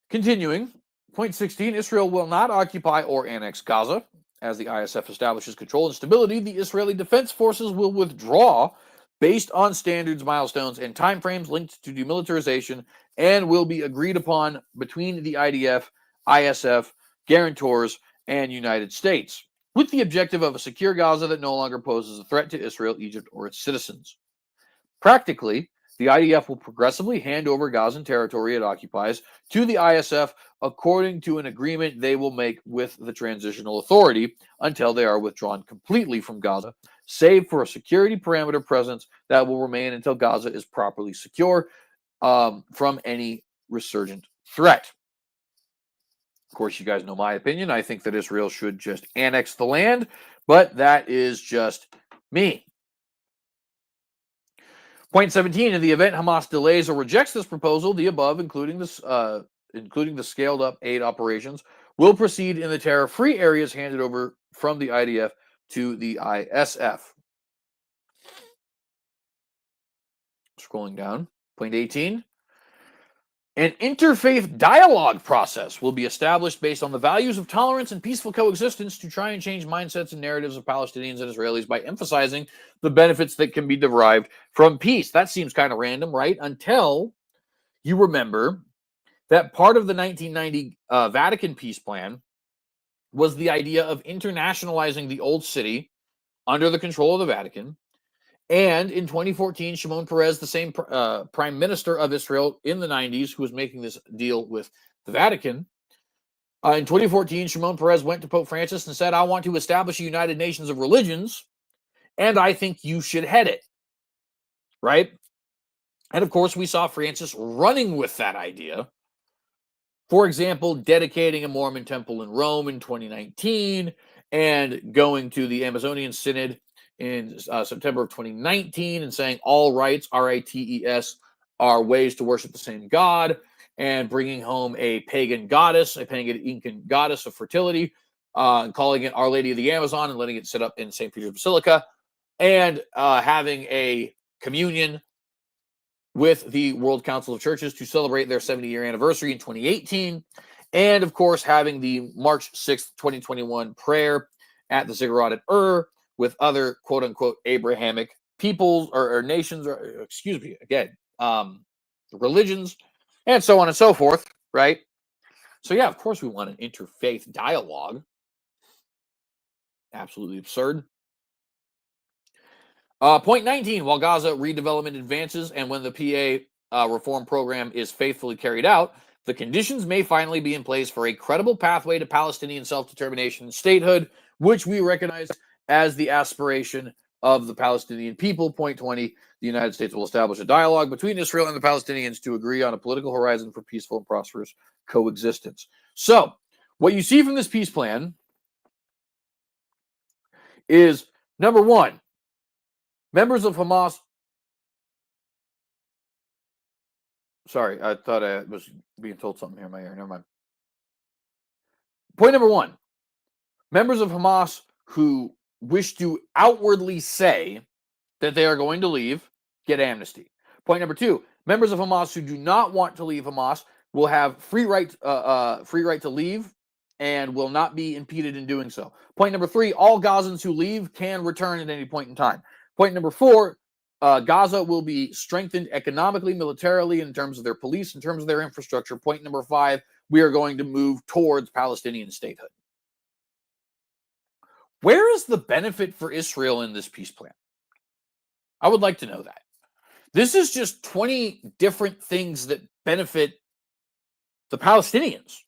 Continuing, point 16, Israel will not occupy or annex Gaza. As the ISF establishes control and stability, the Israeli Defense Forces will withdraw based on standards, milestones, and timeframes linked to demilitarization and will be agreed upon between the IDF, ISF, guarantors, and United States, with the objective of a secure Gaza that no longer poses a threat to Israel, Egypt, or its citizens. Practically, the IDF will progressively hand over Gazan territory it occupies to the ISF according to an agreement they will make with the Transitional Authority until they are withdrawn completely from Gaza, save for a security parameter presence that will remain until Gaza is properly secure from any resurgent threat. Of course, you guys know my opinion. I think that Israel should just annex the land, but that is just me. Point 17, in the event Hamas delays or rejects this proposal, the above, including the scaled-up aid operations, will proceed in the terror-free areas handed over from the IDF to the ISF. Scrolling down, point 18. An interfaith dialogue process will be established based on the values of tolerance and peaceful coexistence to try and change mindsets and narratives of Palestinians and Israelis by emphasizing the benefits that can be derived from peace. That seems kind of random, right? Until you remember that part of the 1990 Vatican peace plan was the idea of internationalizing the old city under the control of the Vatican. And in 2014, Shimon Peres, the same prime minister of Israel in the 90s, who was making this deal with the Vatican, in 2014, Shimon Peres went to Pope Francis and said, I want to establish a United Nations of religions, and I think you should head it. Right? And of course, we saw Francis running with that idea. For example, dedicating a Mormon temple in Rome in 2019 and going to the Amazonian Synod in September of 2019 and saying all rites, R-I-T-E-S, are ways to worship the same God, and bringing home a pagan goddess, a pagan Incan goddess of fertility, and calling it Our Lady of the Amazon and letting it sit up in St. Peter's Basilica. and having a communion with the World Council of Churches to celebrate their 70-year anniversary in 2018. And of course, having the March 6th, 2021 prayer at the Ziggurat at Ur with other quote unquote Abrahamic peoples or nations, or excuse me, again, religions, and so on and so forth, right? So, yeah, of course, we want an interfaith dialogue. Absolutely absurd. Point 19, while Gaza redevelopment advances and when the PA reform program is faithfully carried out, the conditions may finally be in place for a credible pathway to Palestinian self-determination and statehood, which we recognize as the aspiration of the Palestinian people. Point 20, the United States will establish a dialogue between Israel and the Palestinians to agree on a political horizon for peaceful and prosperous coexistence. So, what you see from this peace plan is, number one, members of Hamas. Sorry, I thought I was being told something here in my ear. Never mind. Point number one, members of Hamas who wish to outwardly say that they are going to leave get amnesty. Point number two, members of Hamas who do not want to leave Hamas will have free right to leave and will not be impeded in doing so. Point number three, all Gazans who leave can return at any point in time. Point number four, Gaza will be strengthened economically, militarily, in terms of their police, in terms of their infrastructure. Point number five, we are going to move towards Palestinian statehood. Where is the benefit for Israel in this peace plan? I would like to know that. This is just 20 different things that benefit the Palestinians,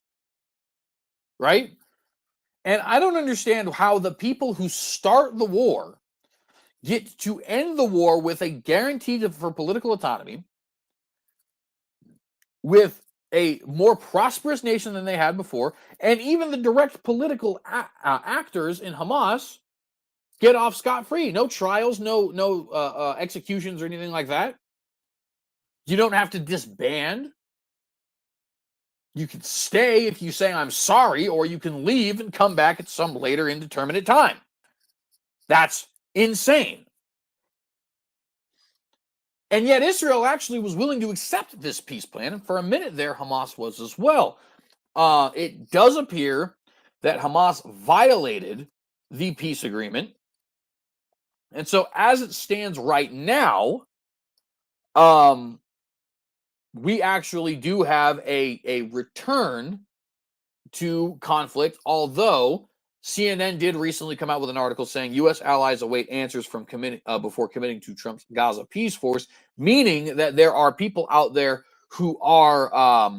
right? And I don't understand how the people who start the war get to end the war with a guarantee for political autonomy, with a more prosperous nation than they had before, and even the direct political actors in Hamas get off scot-free. No trials, no executions or anything like that. You don't have to disband. You can stay if you say, I'm sorry, or you can leave and come back at some later indeterminate time. That's insane. And yet Israel actually was willing to accept this peace plan. And for a minute there, Hamas was as well. It does appear that Hamas violated the peace agreement. And so as it stands right now, we actually do have a return to conflict, although CNN did recently come out with an article saying U.S. allies await answers from before committing to Trump's Gaza peace force, meaning that there are people out there who are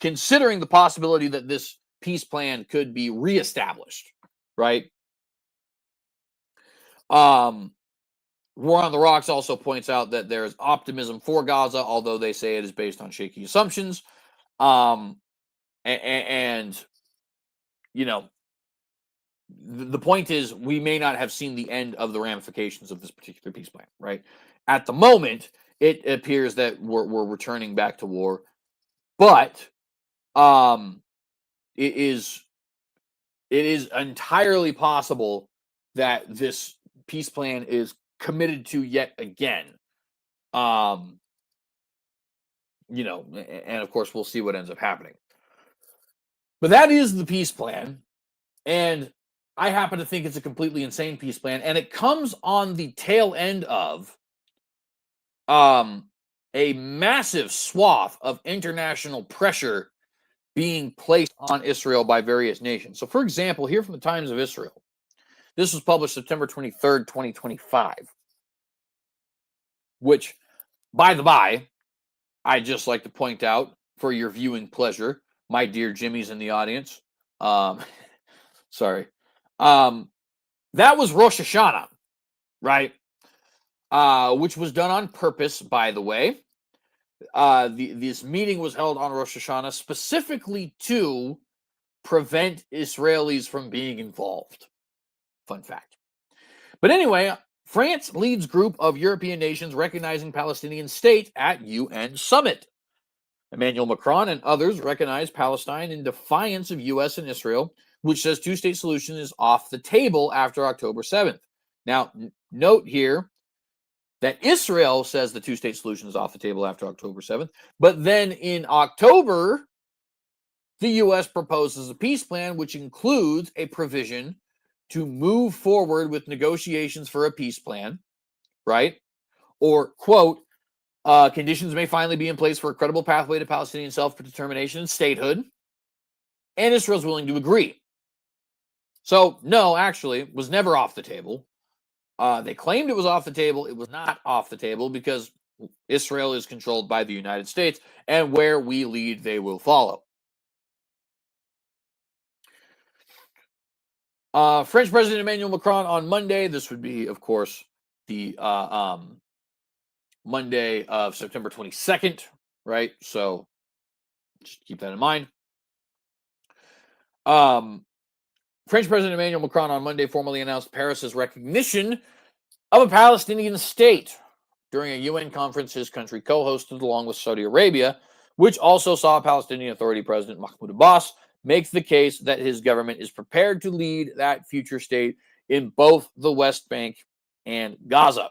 considering the possibility that this peace plan could be reestablished, right? War on the Rocks also points out that there's optimism for Gaza, although they say it is based on shaky assumptions. And you know, the point is we may not have seen the end of the ramifications of this particular peace plan, right? At the moment, it appears that we're returning back to war, but it is entirely possible that this peace plan is committed to yet again. And of course we'll see what ends up happening. But that is the peace plan, and I happen to think it's a completely insane peace plan, and it comes on the tail end of a massive swath of international pressure being placed on Israel by various nations. So, for example, here from the Times of Israel, this was published September 23rd, 2025, which, by the by, I'd just like to point out for your viewing pleasure, my dear Jimmy's in the audience. Sorry. That was Rosh Hashanah, right? Which was done on purpose, by the way. This meeting was held on Rosh Hashanah specifically to prevent Israelis from being involved. Fun fact. But anyway, France leads group of European nations recognizing Palestinian state at UN summit. Emmanuel Macron and others recognize Palestine in defiance of U.S. and Israel, which says two-state solution is off the table after October 7th. Now, Note here that Israel says the two-state solution is off the table after October 7th, but then in October, the U.S. proposes a peace plan, which includes a provision to move forward with negotiations for a peace plan, right? Or, quote, conditions may finally be in place for a credible pathway to Palestinian self-determination and statehood, and Israel's willing to agree. So, no, actually, it was never off the table. They claimed it was off the table. It was not off the table because Israel is controlled by the United States, and where we lead, they will follow. French President Emmanuel Macron on Monday. This would be, of course, the Monday of September 22nd, right? So just keep that in mind. French President Emmanuel Macron on Monday formally announced Paris's recognition of a Palestinian state during a UN conference his country co-hosted along with Saudi Arabia, which also saw Palestinian Authority President Mahmoud Abbas makes the case that his government is prepared to lead that future state in both the West Bank and Gaza.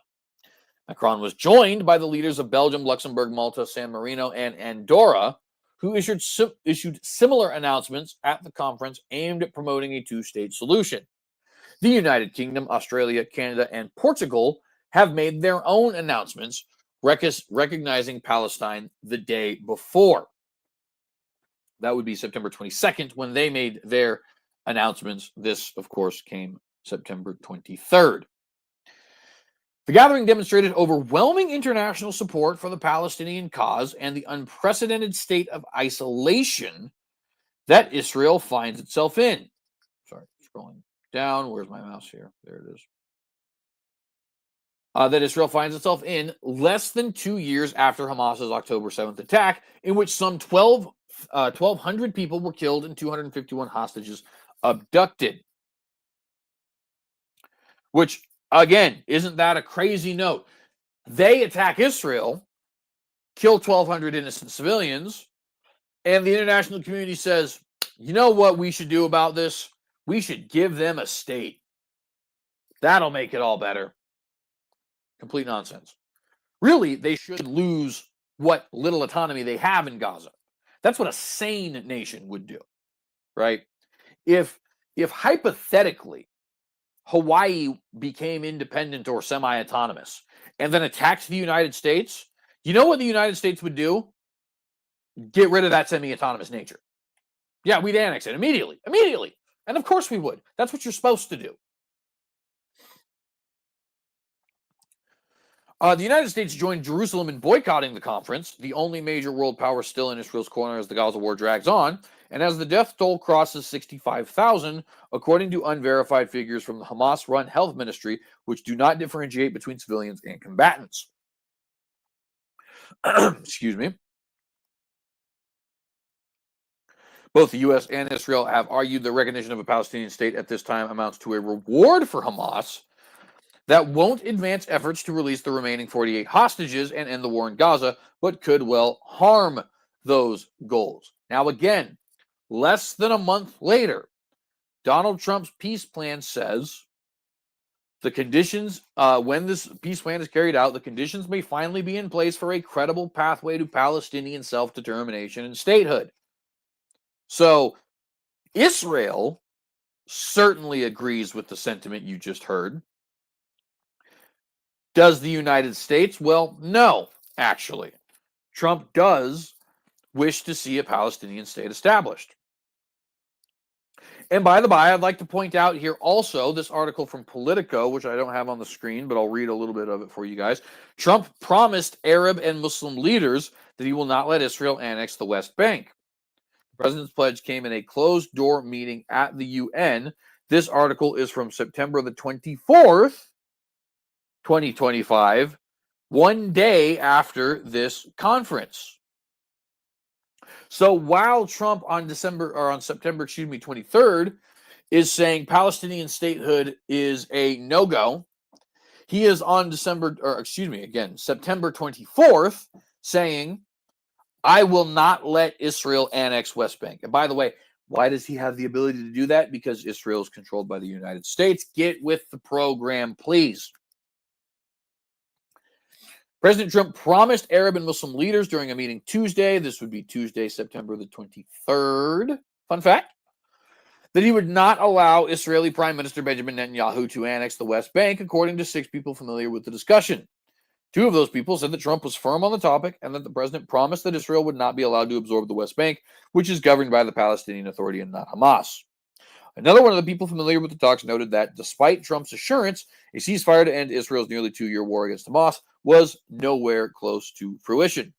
Macron was joined by the leaders of Belgium, Luxembourg, Malta, San Marino, and Andorra, who issued similar announcements at the conference aimed at promoting a two-state solution. The United Kingdom, Australia, Canada, and Portugal have made their own announcements recognizing Palestine the day before. That would be September 22nd when they made their announcements. This, of course, came September 23rd. The gathering demonstrated overwhelming international support for the Palestinian cause and the unprecedented state of isolation that Israel finds itself in. Sorry, scrolling down. Where's my mouse here? There it is. That Israel finds itself in less than 2 years after Hamas's October 7th attack, in which some 1,200 people were killed and 251 hostages abducted. Which, again, isn't that a crazy note? They attack Israel, kill 1,200 innocent civilians, and the international community says, you know what we should do about this? We should give them a state. That'll make it all better. Complete nonsense. Really, they should lose what little autonomy they have in Gaza. That's what a sane nation would do, right? If hypothetically Hawaii became independent or semi-autonomous and then attacked the United States, you know what the United States would do? Get rid of that semi-autonomous nature. Yeah, we'd annex it immediately. And of course we would. That's what you're supposed to do. The United States joined Jerusalem in boycotting the conference, the only major world power still in Israel's corner as the Gaza war drags on, and as the death toll crosses 65,000, according to unverified figures from the Hamas-run health ministry, which do not differentiate between civilians and combatants. Excuse me. Both the U.S. and Israel have argued the recognition of a Palestinian state at this time amounts to a reward for Hamas that won't advance efforts to release the remaining 48 hostages and end the war in Gaza, but could well harm those goals. Now, again, less than a month later, Donald Trump's peace plan says the conditions, when this peace plan is carried out, the conditions may finally be in place for a credible pathway to Palestinian self-determination and statehood. So, Israel certainly agrees with the sentiment you just heard. Does the United States? Well, no, actually. Trump does wish to see a Palestinian state established. And by the by, I'd like to point out here also this article from Politico, which I don't have on the screen, but I'll read a little bit of it for you guys. Trump promised Arab and Muslim leaders that he will not let Israel annex the West Bank. The president's pledge came in a closed-door meeting at the UN. This article is from September the 24th, 2025, one day after this conference. So while Trump on September 23rd is saying Palestinian statehood is a no-go, he is on September 24th saying, I will not let Israel annex West Bank. And by the way, why does he have the ability to do that? Because Israel is controlled by the United States. Get with the program, please. President Trump promised Arab and Muslim leaders during a meeting Tuesday, this would be Tuesday, September the 23rd, fun fact, that he would not allow Israeli Prime Minister Benjamin Netanyahu to annex the West Bank, according to 6 people familiar with the discussion. 2 of those people said that Trump was firm on the topic and that the president promised that Israel would not be allowed to absorb the West Bank, which is governed by the Palestinian Authority and not Hamas. Another one of the people familiar with the talks noted that despite Trump's assurance, a ceasefire to end Israel's nearly 2-year war against Hamas was nowhere close to fruition.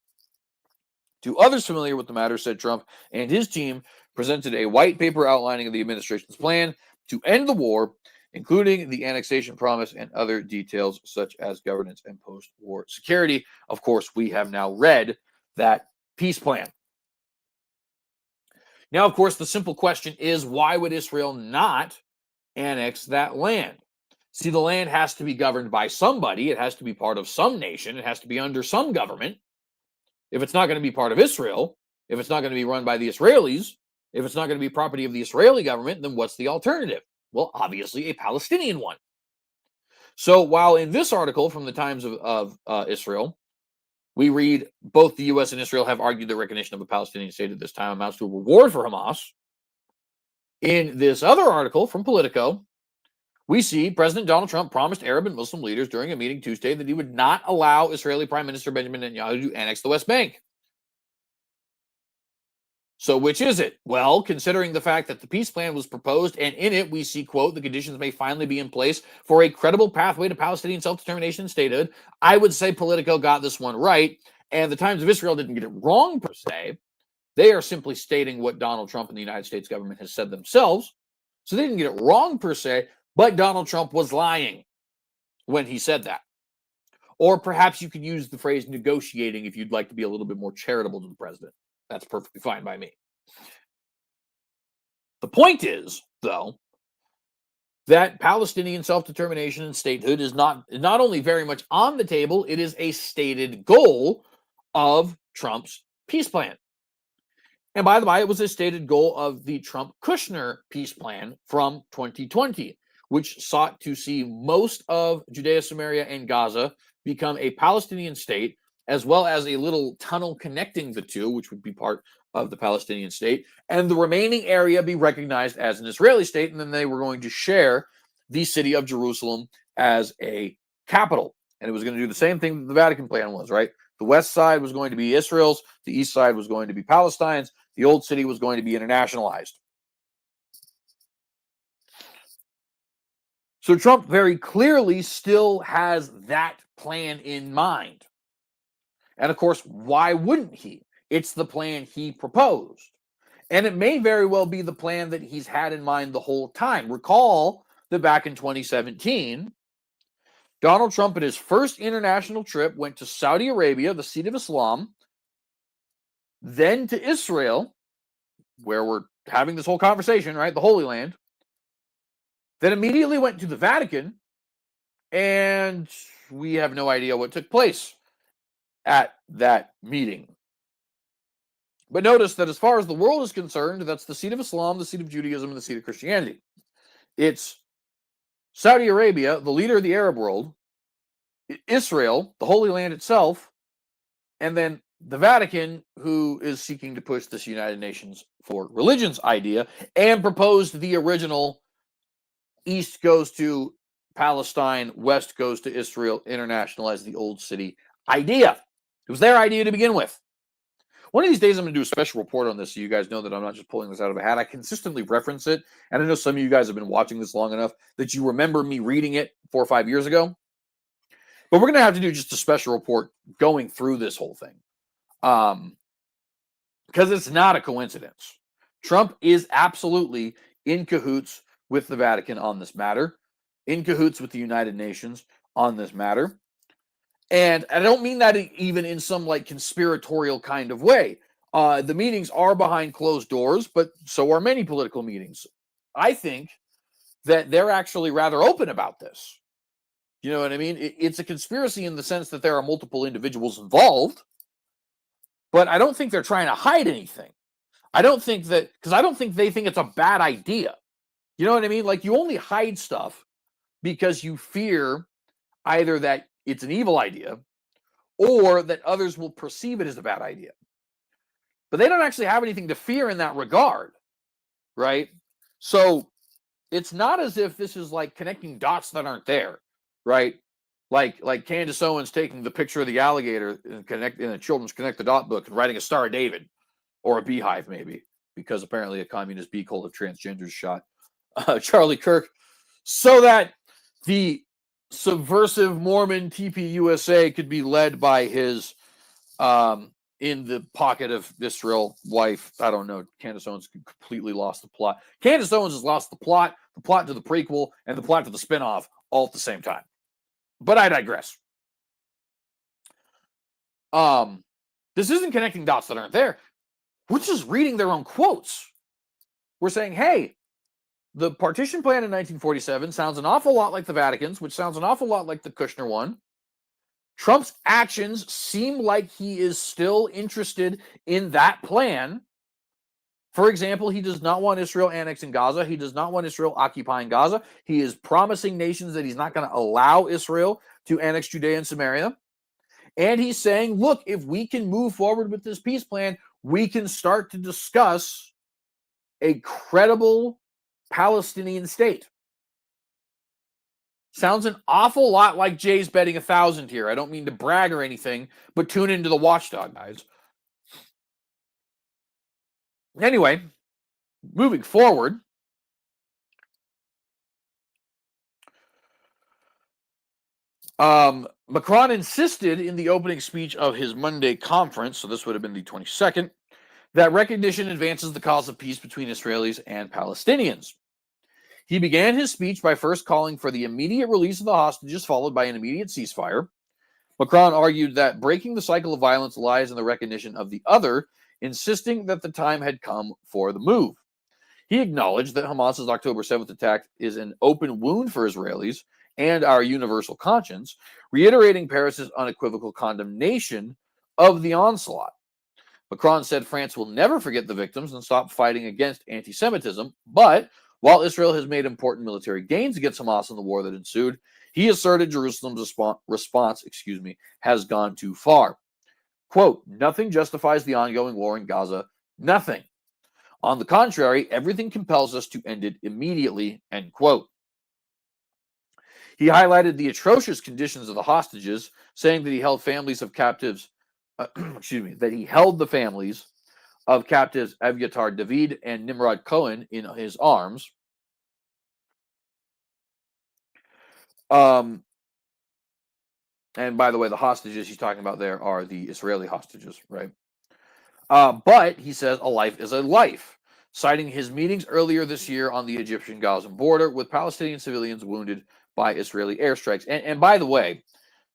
2 others familiar with the matter said Trump and his team presented a white paper outlining of the administration's plan to end the war, including the annexation promise and other details such as governance and post-war security. Of course, we have now read that peace plan. Now, of course, the simple question is, why would Israel not annex that land? See, the land has to be governed by somebody. It has to be part of some nation. It has to be under some government. If it's not going to be part of Israel, if it's not going to be run by the Israelis, if it's not going to be property of the Israeli government, then what's the alternative? Well, obviously a Palestinian one. So while in this article from the Times of Israel, we read both the U.S. and Israel have argued the recognition of a Palestinian state at this time amounts to a reward for Hamas. In this other article from Politico, we see President Donald Trump promised Arab and Muslim leaders during a meeting Tuesday that he would not allow Israeli Prime Minister Benjamin Netanyahu to annex the West Bank. So which is it? Well, considering the fact that the peace plan was proposed and in it we see, quote, the conditions may finally be in place for a credible pathway to Palestinian self-determination and statehood, I would say Politico got this one right, and the Times of Israel didn't get it wrong per se. They are simply stating what Donald Trump and the United States government has said themselves. So they didn't get it wrong per se, but Donald Trump was lying when he said that. Or perhaps you could use the phrase negotiating if you'd like to be a little bit more charitable to the president. That's perfectly fine by me. The point is, though, that Palestinian self-determination and statehood is not only very much on the table, it is a stated goal of Trump's peace plan. And by the way, it was a stated goal of the Trump-Kushner peace plan from 2020, which sought to see most of Judea, Samaria, and Gaza become a Palestinian state, as well as a little tunnel connecting the two, which would be part of the Palestinian state, and the remaining area be recognized as an Israeli state, and then they were going to share the city of Jerusalem as a capital. And it was going to do the same thing that the Vatican plan was, right? The west side was going to be Israel's, the east side was going to be Palestine's, the old city was going to be internationalized. So Trump very clearly still has that plan in mind. And of course, why wouldn't he? It's the plan he proposed. And it may very well be the plan that he's had in mind the whole time. Recall that back in 2017, Donald Trump, at his first international trip, went to Saudi Arabia, the seat of Islam, then to Israel, where we're having this whole conversation, right? The Holy Land. Then immediately went to the Vatican, and we have no idea what took place at that meeting. But notice that as far as the world is concerned, that's the seat of Islam, the seat of Judaism, and the seat of Christianity. It's Saudi Arabia, the leader of the Arab world, Israel, the Holy Land itself, and then the Vatican, who is seeking to push this United Nations for religions idea and proposed the original East goes to Palestine, West goes to Israel, internationalize the old city idea. It was their idea to begin with. One of these days, I'm going to do a special report on this so you guys know that I'm not just pulling this out of a hat. I consistently reference it, and I know some of you guys have been watching this long enough that you remember me reading it 4 or 5 years ago. But we're going to have to do just a special report going through this whole thing. Because it's not a coincidence. Trump is absolutely in cahoots with the Vatican on this matter, in cahoots with the United Nations on this matter. And I don't mean that even in some like conspiratorial kind of way. The meetings are behind closed doors, but so are many political meetings. I think that they're actually rather open about this. You know what I mean? It's a conspiracy in the sense that there are multiple individuals involved, but I don't think they're trying to hide anything. I don't think that, because I don't think they think it's a bad idea. You know what I mean? Like, you only hide stuff because you fear either that it's an evil idea or that others will perceive it as a bad idea. But they don't actually have anything to fear in that regard, right? So it's not as if this is like connecting dots that aren't there, right? Like Candace Owens taking the picture of the alligator and connect in a children's connect the dot book and writing a Star of David or a beehive, maybe, because apparently a communist bee cult of transgenders shot Charlie Kirk, so that the subversive Mormon TPUSA could be led by his in the pocket of Israel wife. I don't know. Candace Owens completely lost the plot. Candace Owens has lost the plot to the prequel, and the plot to the spinoff all at the same time. But I digress. This isn't connecting dots that aren't there. We're just reading their own quotes. We're saying, hey, the partition plan in 1947 sounds an awful lot like the Vatican's, which sounds an awful lot like the Kushner one. Trump's actions seem like he is still interested in that plan. For example, he does not want Israel annexing Gaza. He does not want Israel occupying Gaza. He is promising nations that he's not going to allow Israel to annex Judea and Samaria. And he's saying, look, if we can move forward with this peace plan, we can start to discuss a credible Palestinian state. Sounds an awful lot like Jay's betting 1,000 here. I don't mean to brag or anything, but tune into the Watchdog, guys. Anyway, moving forward, Macron insisted in the opening speech of his Monday conference, so this would have been the 22nd, that recognition advances the cause of peace between Israelis and Palestinians. He began his speech by first calling for the immediate release of the hostages, followed by an immediate ceasefire. Macron argued that breaking the cycle of violence lies in the recognition of the other, insisting that the time had come for the move. He acknowledged that Hamas's October 7th attack is an open wound for Israelis and our universal conscience, reiterating Paris's unequivocal condemnation of the onslaught. Macron said France will never forget the victims and stop fighting against anti-Semitism, but while Israel has made important military gains against Hamas in the war that ensued, he asserted Jerusalem's response has gone too far. Quote, nothing justifies the ongoing war in Gaza. Nothing. On the contrary, everything compels us to end it immediately, end quote. He highlighted the atrocious conditions of the hostages, saying that he held families of captives, that he held the families of captives Aviatar David and Nimrod Cohen in his arms. And by the way, the hostages he's talking about there are the Israeli hostages, right? But he says a life is a life, citing his meetings earlier this year on the Egyptian-Gazan border with Palestinian civilians wounded by Israeli airstrikes. And by the way,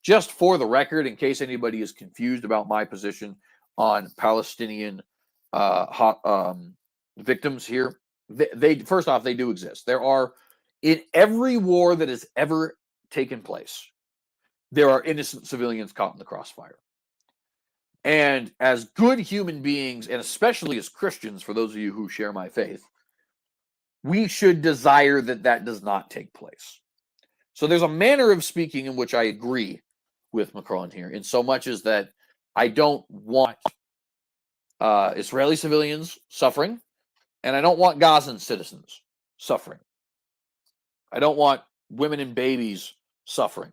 just for the record, in case anybody is confused about my position on Palestinian victims here, they first off, they do exist. There are, in every war that has ever taken place, there are innocent civilians caught in the crossfire. And as good human beings, and especially as Christians, for those of you who share my faith, we should desire that that does not take place. So there's a manner of speaking in which I agree with Macron here, in so much as that I don't want Israeli civilians suffering, and I don't want Gazan citizens suffering. I don't want women and babies suffering,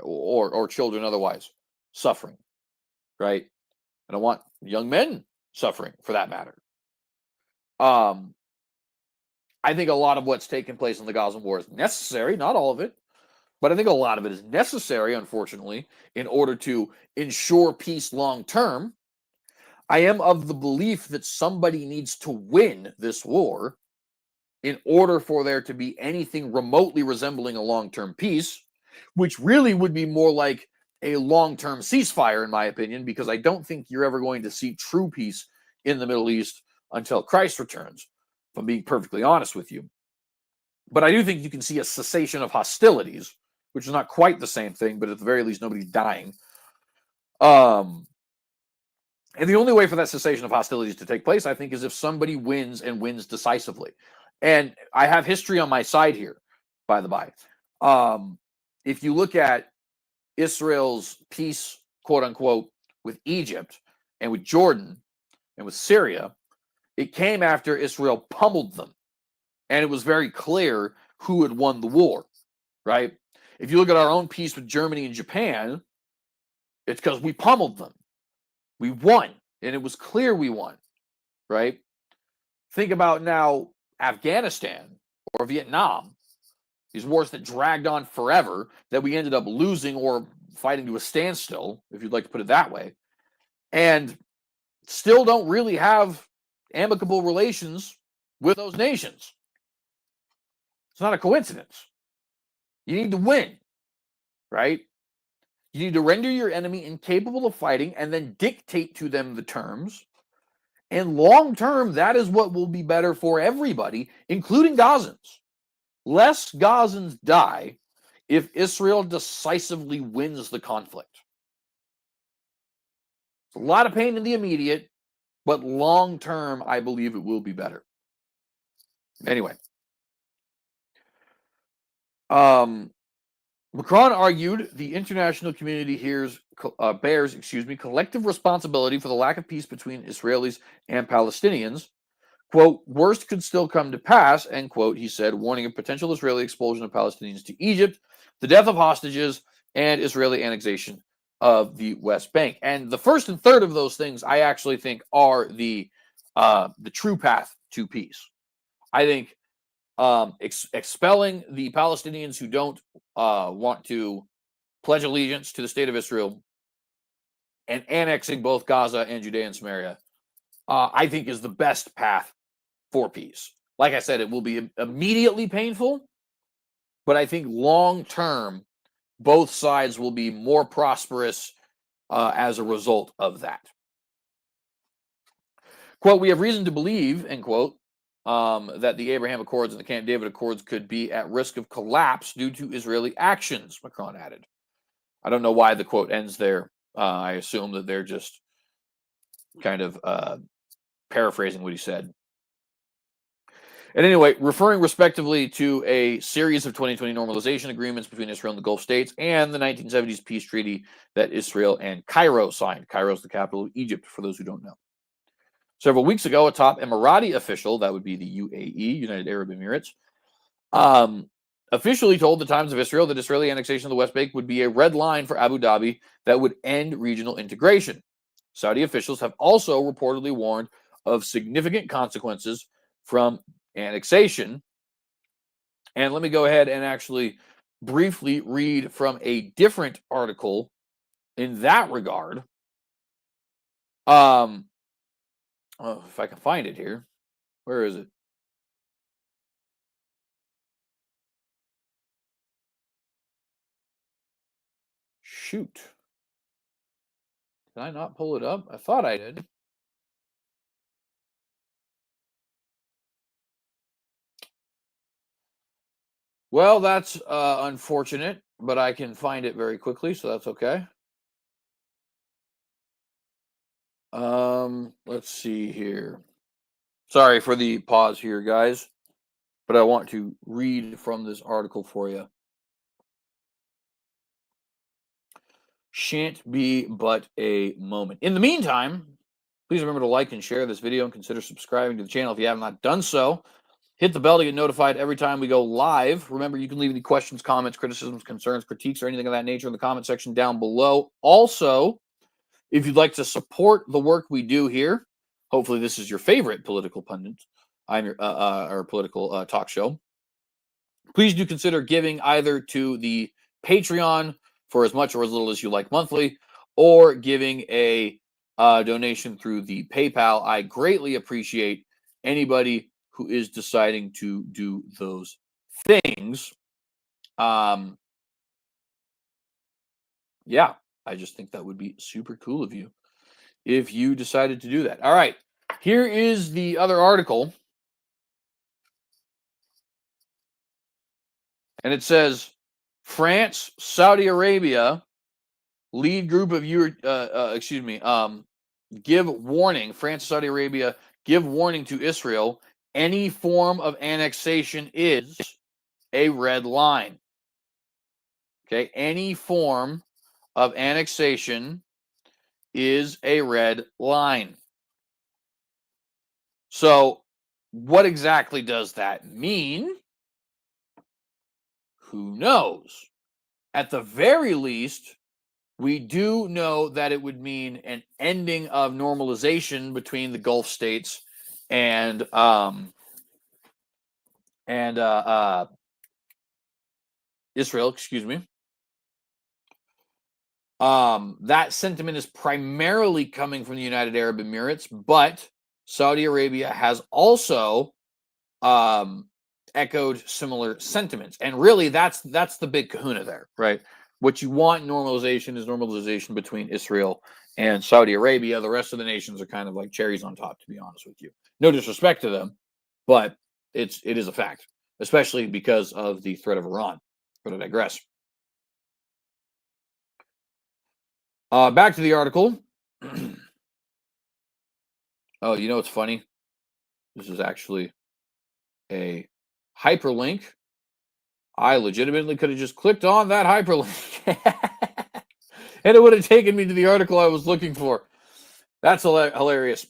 or children otherwise suffering, right? I don't want young men suffering, for that matter. I think a lot of what's taken place in the Gazan war is necessary, not all of it, but I think a lot of it is necessary, unfortunately, in order to ensure peace long term. I am of the belief that somebody needs to win this war in order for there to be anything remotely resembling a long-term peace, which really would be more like a long-term ceasefire, in my opinion, because I don't think you're ever going to see true peace in the Middle East until Christ returns, if I'm being perfectly honest with you. But I do think you can see a cessation of hostilities, which is not quite the same thing, but at the very least, nobody's dying. And the only way for that cessation of hostilities to take place, I think, is if somebody wins and wins decisively. And I have history on my side here, by the by. If you look at Israel's peace quote unquote, with Egypt and with Jordan and with Syria, it came after Israel pummeled them. And it was very clear who had won the war, right? If you look at our own peace with Germany and Japan, it's because we pummeled them. We won, and it was clear we won, right? Think about now Afghanistan or Vietnam, these wars that dragged on forever that we ended up losing or fighting to a standstill, if you'd like to put it that way, and still don't really have amicable relations with those nations. It's not a coincidence. You need to win, right? You need to render your enemy incapable of fighting and then dictate to them the terms. And long term, that is what will be better for everybody, including Gazans. Less Gazans die if Israel decisively wins the conflict. It's a lot of pain in the immediate, but long term, I believe it will be better. Anyway. Macron argued the international community bears collective responsibility for the lack of peace between Israelis and Palestinians. Quote, worst could still come to pass, end quote, he said, warning of potential Israeli expulsion of Palestinians to Egypt, the death of hostages, and Israeli annexation of the West Bank. And the first and third of those things, I actually think, are the true path to peace. I think expelling the Palestinians who don't want to pledge allegiance to the state of Israel and annexing both Gaza and Judea and Samaria, I think is the best path for peace. Like I said, it will be immediately painful, but I think long term, both sides will be more prosperous as a result of that. Quote, we have reason to believe, end quote, that the Abraham Accords and the Camp David Accords could be at risk of collapse due to Israeli actions, Macron added. I don't know why the quote ends there. I assume that they're just kind of paraphrasing what he said. And anyway, referring respectively to a series of 2020 normalization agreements between Israel and the Gulf states and the 1970s peace treaty that Israel and Cairo signed. Cairo is the capital of Egypt, for those who don't know. Several weeks ago, a top Emirati official, that would be the UAE, United Arab Emirates, officially told the Times of Israel that Israeli annexation of the West Bank would be a red line for Abu Dhabi that would end regional integration. Saudi officials have also reportedly warned of significant consequences from annexation. And let me go ahead and actually briefly read from a different article in that regard. If I can find it here. Where is it? Shoot. Did I not pull it up? I thought I did. Well, that's unfortunate, but I can find it very quickly, so that's okay. Let's see here. Sorry for the pause here, guys, but I want to read from this article for you. Shan't be but a moment. In the meantime, please remember to like and share this video and consider subscribing to the channel if you have not done so. Hit the bell to get notified every time we go live. Remember, you can leave any questions, comments, criticisms, concerns, critiques, or anything of that nature in the comment section down below. Also, if you'd like to support the work we do here, hopefully this is your favorite political pundit, or political talk show, please do consider giving either to the Patreon for as much or as little as you like monthly, or giving a donation through the PayPal. I greatly appreciate anybody who is deciding to do those things. Yeah, I just think that would be super cool of you if you decided to do that. All right, here is the other article. And it says, France, Saudi Arabia, lead group of give warning. France, Saudi Arabia give warning to Israel. Any form of annexation is a red line. Okay, any form of annexation is a red line. So, what exactly does that mean? Who knows? At the very least, we do know that it would mean an ending of normalization between the Gulf states and Israel. Excuse me. That sentiment is primarily coming from the United Arab Emirates, but Saudi Arabia has also echoed similar sentiments. And really, that's the big kahuna there, right? What you want normalization is normalization between Israel and Saudi Arabia. The rest of the nations are kind of like cherries on top, to be honest with you. No disrespect to them, but it is a fact, especially because of the threat of Iran. But I digress. Back to the article. Oh, you know what's funny? This is actually a hyperlink. I legitimately could have just clicked on that hyperlink and it would have taken me to the article I was looking for. That's hilarious.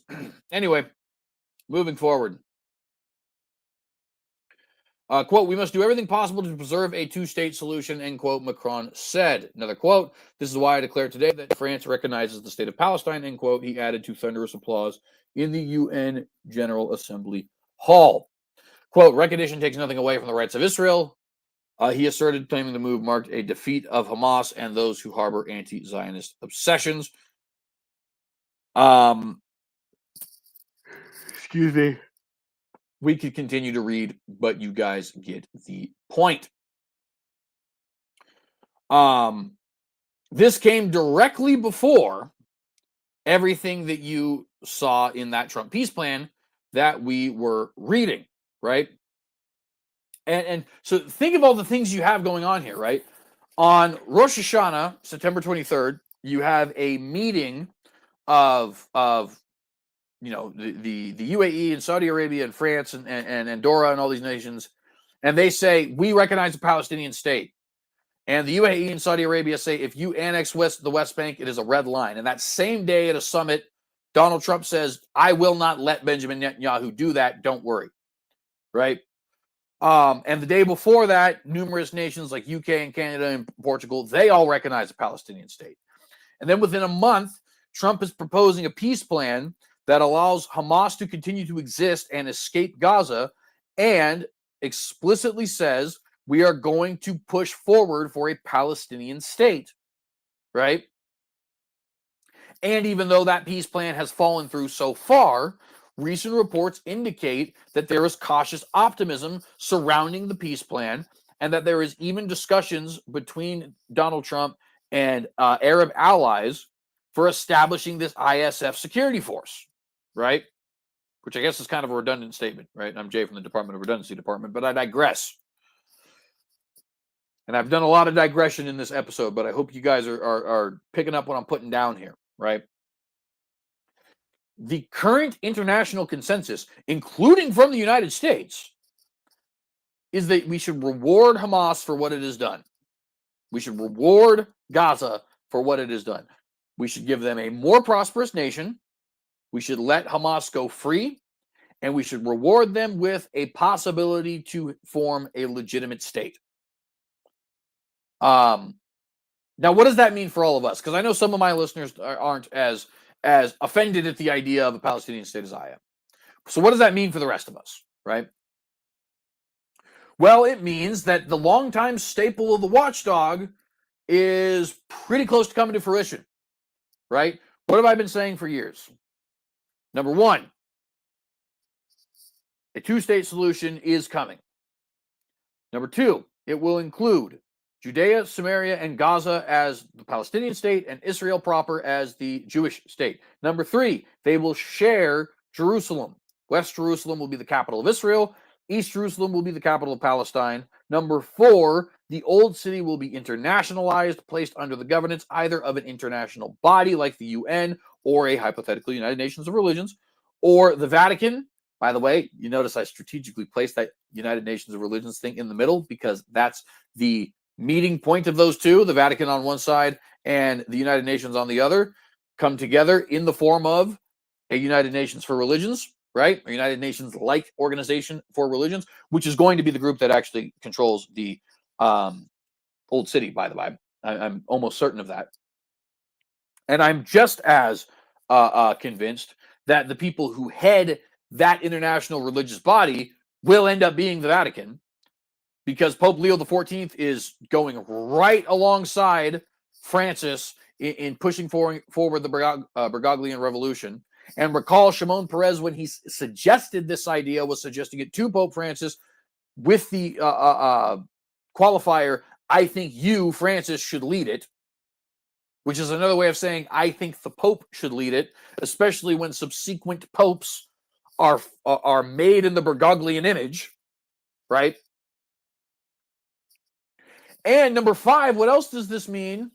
Anyway, moving forward. Quote, we must do everything possible to preserve a two-state solution, end quote, Macron said. Another quote, this is why I declare today that France recognizes the state of Palestine, end quote, he added to thunderous applause in the UN General Assembly Hall. Quote, recognition takes nothing away from the rights of Israel. He asserted, claiming the move marked a defeat of Hamas and those who harbor anti-Zionist obsessions. Excuse me. We could continue to read, but you guys get the point. This came directly before everything that you saw in that Trump peace plan that we were reading, right? And so think of all the things you have going on here, right? On Rosh Hashanah, September 23rd, you have a meeting of you know the UAE and Saudi Arabia and France and Andorra and all these nations, and they say we recognize the Palestinian state, and the UAE and Saudi Arabia say if you annex the West Bank, it is a red line. And that same day at a summit, Donald Trump says, "I will not let Benjamin Netanyahu do that. Don't worry," right? And the day before that, numerous nations like UK and Canada and Portugal, they all recognize the Palestinian state. And then within a month, Trump is proposing a peace plan that allows Hamas to continue to exist and escape Gaza, and explicitly says we are going to push forward for a Palestinian state, right? And even though that peace plan has fallen through so far, recent reports indicate that there is cautious optimism surrounding the peace plan, and that there is even discussions between Donald Trump and Arab allies for establishing this ISF security force, right? Which I guess is kind of a redundant statement, right? I'm Jay from the Department of Redundancy Department, but I digress. And I've done a lot of digression in this episode, but I hope you guys are picking up what I'm putting down here, right? The current international consensus, including from the United States, is that we should reward Hamas for what it has done. We should reward Gaza for what it has done. We should give them a more prosperous nation. We should let Hamas go free, and we should reward them with a possibility to form a legitimate state. Now, what does that mean for all of us? Because I know some of my listeners aren't as offended at the idea of a Palestinian state as I am. So what does that mean for the rest of us, right? Well, it means that the longtime staple of the Watchdog is pretty close to coming to fruition, right? What have I been saying for years? Number one, a two-state solution is coming. Number two, it will include Judea, Samaria, and Gaza as the Palestinian state, and Israel proper as the Jewish state. Number three, they will share Jerusalem. West Jerusalem will be the capital of Israel. East Jerusalem will be the capital of Palestine. Number four, the old city will be internationalized, placed under the governance either of an international body like the UN or a hypothetical United Nations of Religions, or the Vatican. By the way, you notice I strategically placed that United Nations of Religions thing in the middle because that's the meeting point of those two, the Vatican on one side and the United Nations on the other. come together in the form of a United Nations for Religions, right? A United Nations-like organization for religions, which is going to be the group that actually controls the Old City, by the way. I'm almost certain of that. And I'm just as convinced that the people who head that international religious body will end up being the Vatican, because Pope Leo XIV is going right alongside Francis in pushing forward the Bergoglian Revolution. And recall, Shimon Peres, when he suggested this idea, was suggesting it to Pope Francis with the qualifier, I think you, Francis, should lead it, which is another way of saying I think the Pope should lead it, especially when subsequent popes are made in the Bergoglian image, right? And number 5, what else does this mean?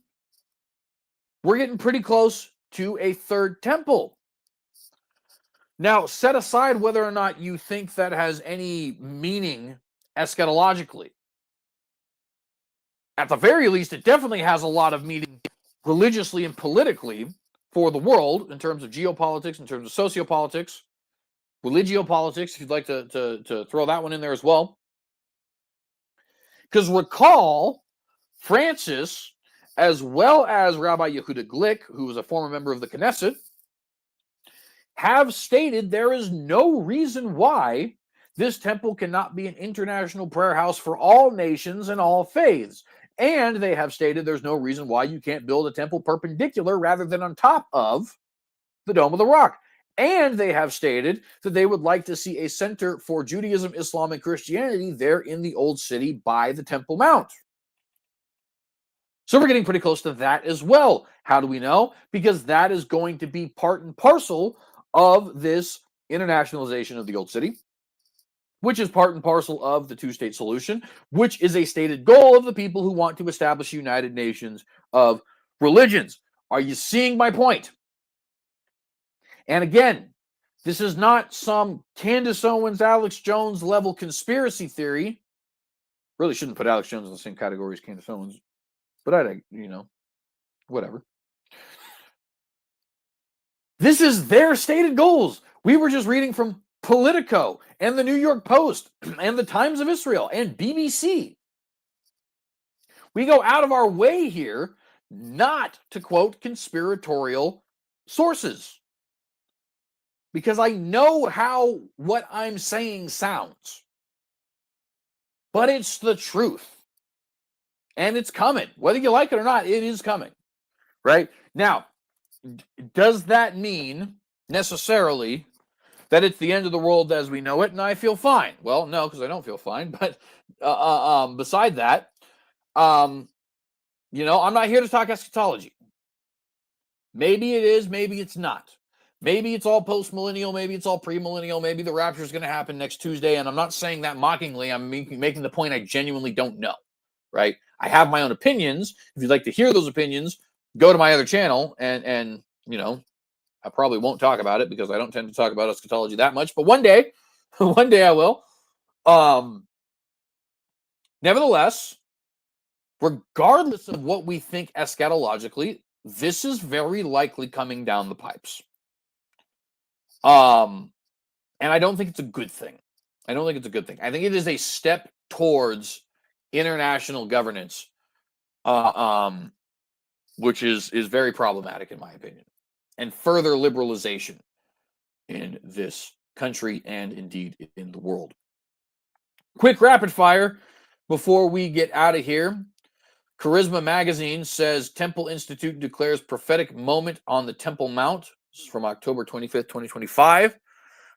We're getting pretty close to a third temple. Now, set aside whether or not you think that has any meaning eschatologically. At the very least, it definitely has a lot of meaning religiously and politically for the world in terms of geopolitics, in terms of sociopolitics, religiopolitics, if you'd like to throw that one in there as well. Because recall, Francis, as well as Rabbi Yehuda Glick, who was a former member of the Knesset, have stated there is no reason why this temple cannot be an international prayer house for all nations and all faiths. And they have stated there's no reason why you can't build a temple perpendicular rather than on top of the Dome of the Rock. And they have stated that they would like to see a center for Judaism, Islam, and Christianity there in the Old City by the Temple Mount. So we're getting pretty close to that as well. How do we know? Because that is going to be part and parcel of this internationalization of the Old City, which is part and parcel of the two-state solution, which is a stated goal of the people who want to establish United Nations of religions. Are you seeing my point? And again, this is not some Candace Owens, Alex Jones level conspiracy theory. Really shouldn't put Alex Jones in the same category as Candace Owens, but whatever. This is their stated goals. We were just reading from Politico and the New York Post and the Times of Israel and BBC. We go out of our way here not to quote conspiratorial sources, because I know how what I'm saying sounds, but it's the truth, and it's coming. Whether you like it or not, it is coming, right? Now, does that mean necessarily that it's the end of the world as we know it and I feel fine? Well, no, because I don't feel fine. But beside that, I'm not here to talk eschatology. Maybe it is, maybe it's not. Maybe it's all post-millennial, maybe it's all pre-millennial, maybe the rapture is going to happen next Tuesday, and I'm not saying that mockingly. I'm making the point I genuinely don't know, right? I have my own opinions. If you'd like to hear those opinions, go to my other channel, and I probably won't talk about it because I don't tend to talk about eschatology that much, but one day I will. Nevertheless, regardless of what we think eschatologically, this is very likely coming down the pipes. And I don't think it's a good thing. I think it is a step towards international governance, which is very problematic in my opinion, and further liberalization in this country and indeed in the world. Quick rapid fire before we get out of here. Charisma Magazine says Temple Institute declares prophetic moment on the Temple Mount. This is from October 25th, 2025.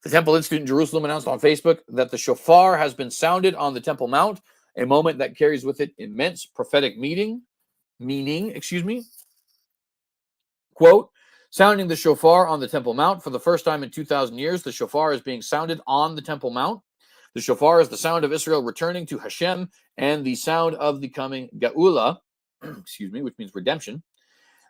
The Temple Institute in Jerusalem announced on Facebook that the shofar has been sounded on the Temple Mount, a moment that carries with it immense prophetic meaning. Quote, sounding the shofar on the Temple Mount for the first time in 2,000 years, the shofar is being sounded on the Temple Mount. The shofar is the sound of Israel returning to Hashem and the sound of the coming Geula, which means redemption.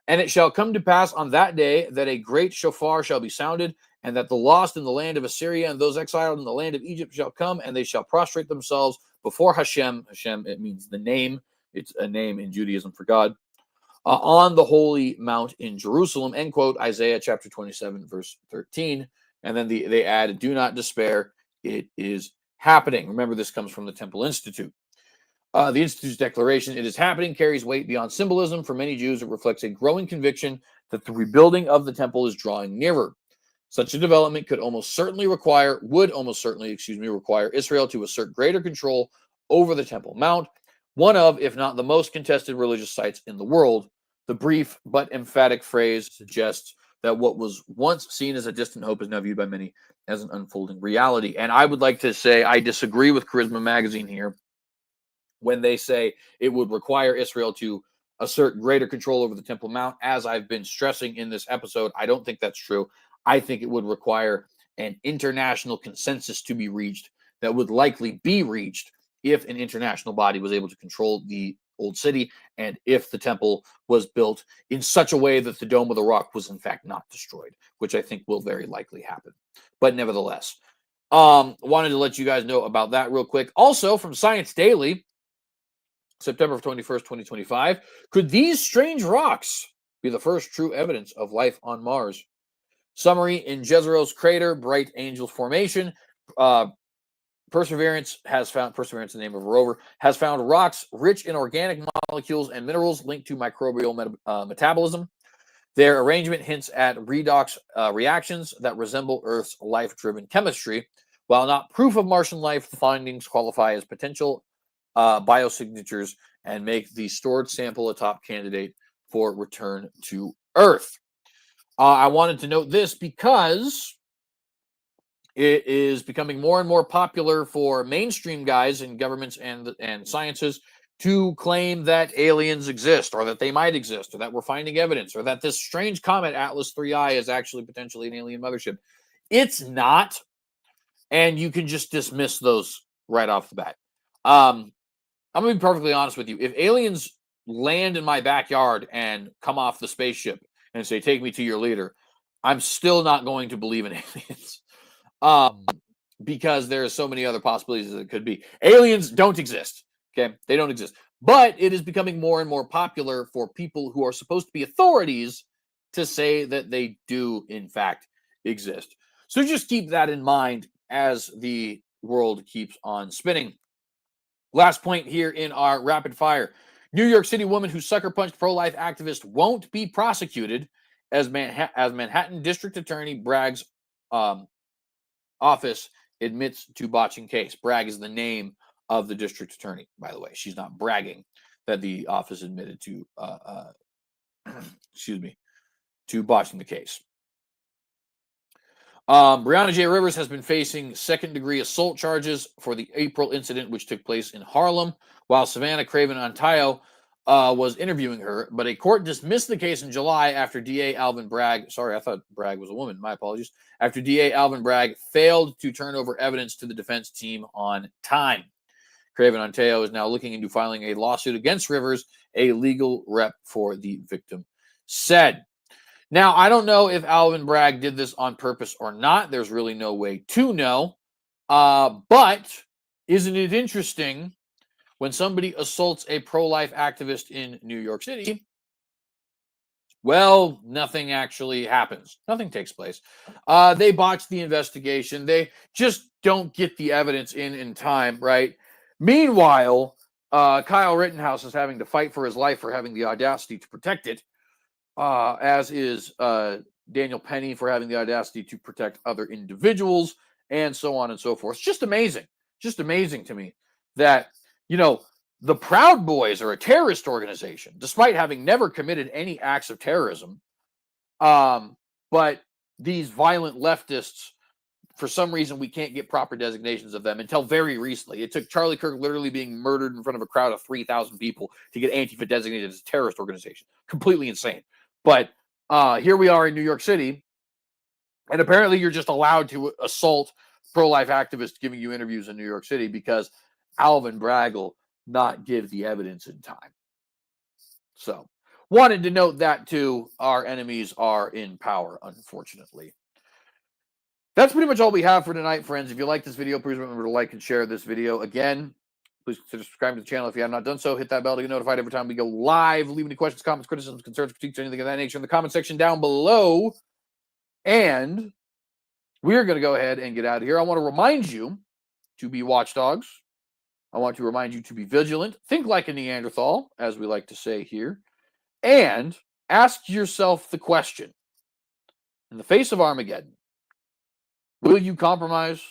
And it shall come to pass on that day that a great shofar shall be sounded, and that the lost in the land of Assyria and those exiled in the land of Egypt shall come, and they shall prostrate themselves before Hashem. Hashem, it means the name. It's a name in Judaism for God. on the holy mount in Jerusalem, end quote, Isaiah chapter 27, verse 13. And then they add, do not despair, it is happening. Remember, this comes from the Temple Institute. The Institute's declaration, it is happening, carries weight beyond symbolism. For many Jews, it reflects a growing conviction that the rebuilding of the temple is drawing nearer. Such a development would almost certainly require Israel to assert greater control over the Temple Mount, one of, if not the most contested religious sites in the world. The brief but emphatic phrase suggests that what was once seen as a distant hope is now viewed by many as an unfolding reality. And I would like to say I disagree with Charisma Magazine here when they say it would require Israel to assert greater control over the Temple Mount. As I've been stressing in this episode, I don't think that's true. I think it would require an international consensus to be reached that would likely be reached if an international body was able to control the old city and if the temple was built in such a way that the Dome of the Rock was in fact not destroyed, which I think will very likely happen. But nevertheless, wanted to let you guys know about that real quick. Also from Science Daily, September 21st, 2025, could these strange rocks be the first true evidence of life on Mars? Summary, in Jezreel's crater, Bright Angel Formation, Perseverance, the name of a rover, has found rocks rich in organic molecules and minerals linked to microbial metabolism. Their arrangement hints at redox reactions that resemble Earth's life-driven chemistry. While not proof of Martian life, the findings qualify as potential biosignatures and make the stored sample a top candidate for return to Earth. I wanted to note this because it is becoming more and more popular for mainstream guys in governments and sciences to claim that aliens exist, or that they might exist, or that we're finding evidence, or that this strange comet Atlas 3I is actually potentially an alien mothership. It's not, and you can just dismiss those right off the bat. I'm going to be perfectly honest with you. If aliens land in my backyard and come off the spaceship and say, take me to your leader, I'm still not going to believe in aliens. Because there are so many other possibilities that it could be. Aliens don't exist. Okay, they don't exist. But it is becoming more and more popular for people who are supposed to be authorities to say that they do, in fact, exist. So just keep that in mind as the world keeps on spinning. Last point here in our rapid fire. New York City woman who sucker punched pro-life activist won't be prosecuted as Manhattan District Attorney Bragg's office admits to botching case. Bragg is the name of the district attorney, by the way. She's not bragging that the office admitted to, to botching the case. Breonna J. Rivers has been facing second-degree assault charges for the April incident, which took place in Harlem, while Savannah Craven Antayo was interviewing her. But a court dismissed the case in July after DA Alvin Bragg, sorry, I thought Bragg was a woman, my apologies, after DA Alvin Bragg failed to turn over evidence to the defense team on time. Craven Antayo is now looking into filing a lawsuit against Rivers, a legal rep for the victim said. Now, I don't know if Alvin Bragg did this on purpose or not. There's really no way to know. But isn't it interesting when somebody assaults a pro-life activist in New York City? Well, nothing actually happens. Nothing takes place. They botch the investigation. They just don't get the evidence in time, right? Meanwhile, Kyle Rittenhouse is having to fight for his life for having the audacity to protect it. As is Daniel Penny for having the audacity to protect other individuals, and so on and so forth. It's just amazing. Just amazing to me that, the Proud Boys are a terrorist organization, despite having never committed any acts of terrorism. But these violent leftists, for some reason, we can't get proper designations of them until very recently. It took Charlie Kirk literally being murdered in front of a crowd of 3,000 people to get Antifa designated as a terrorist organization. Completely insane. But here we are in New York City, and apparently you're just allowed to assault pro-life activists giving you interviews in New York City because Alvin Bragg will not give the evidence in time. So, wanted to note that too. Our enemies are in power, unfortunately. That's pretty much all we have for tonight, friends. If you like this video, please remember to like and share this video. Again, Please consider subscribing to the channel if you have not done so. Hit that bell to get notified every time we go live. Leave any questions, comments, criticisms, concerns, critiques, anything of that nature in the comment section down below. And we're going to go ahead and get out of here. I want to remind you to be watchdogs. I want to remind you to be vigilant. Think like a Neanderthal, as we like to say here. And ask yourself the question, in the face of Armageddon, will you compromise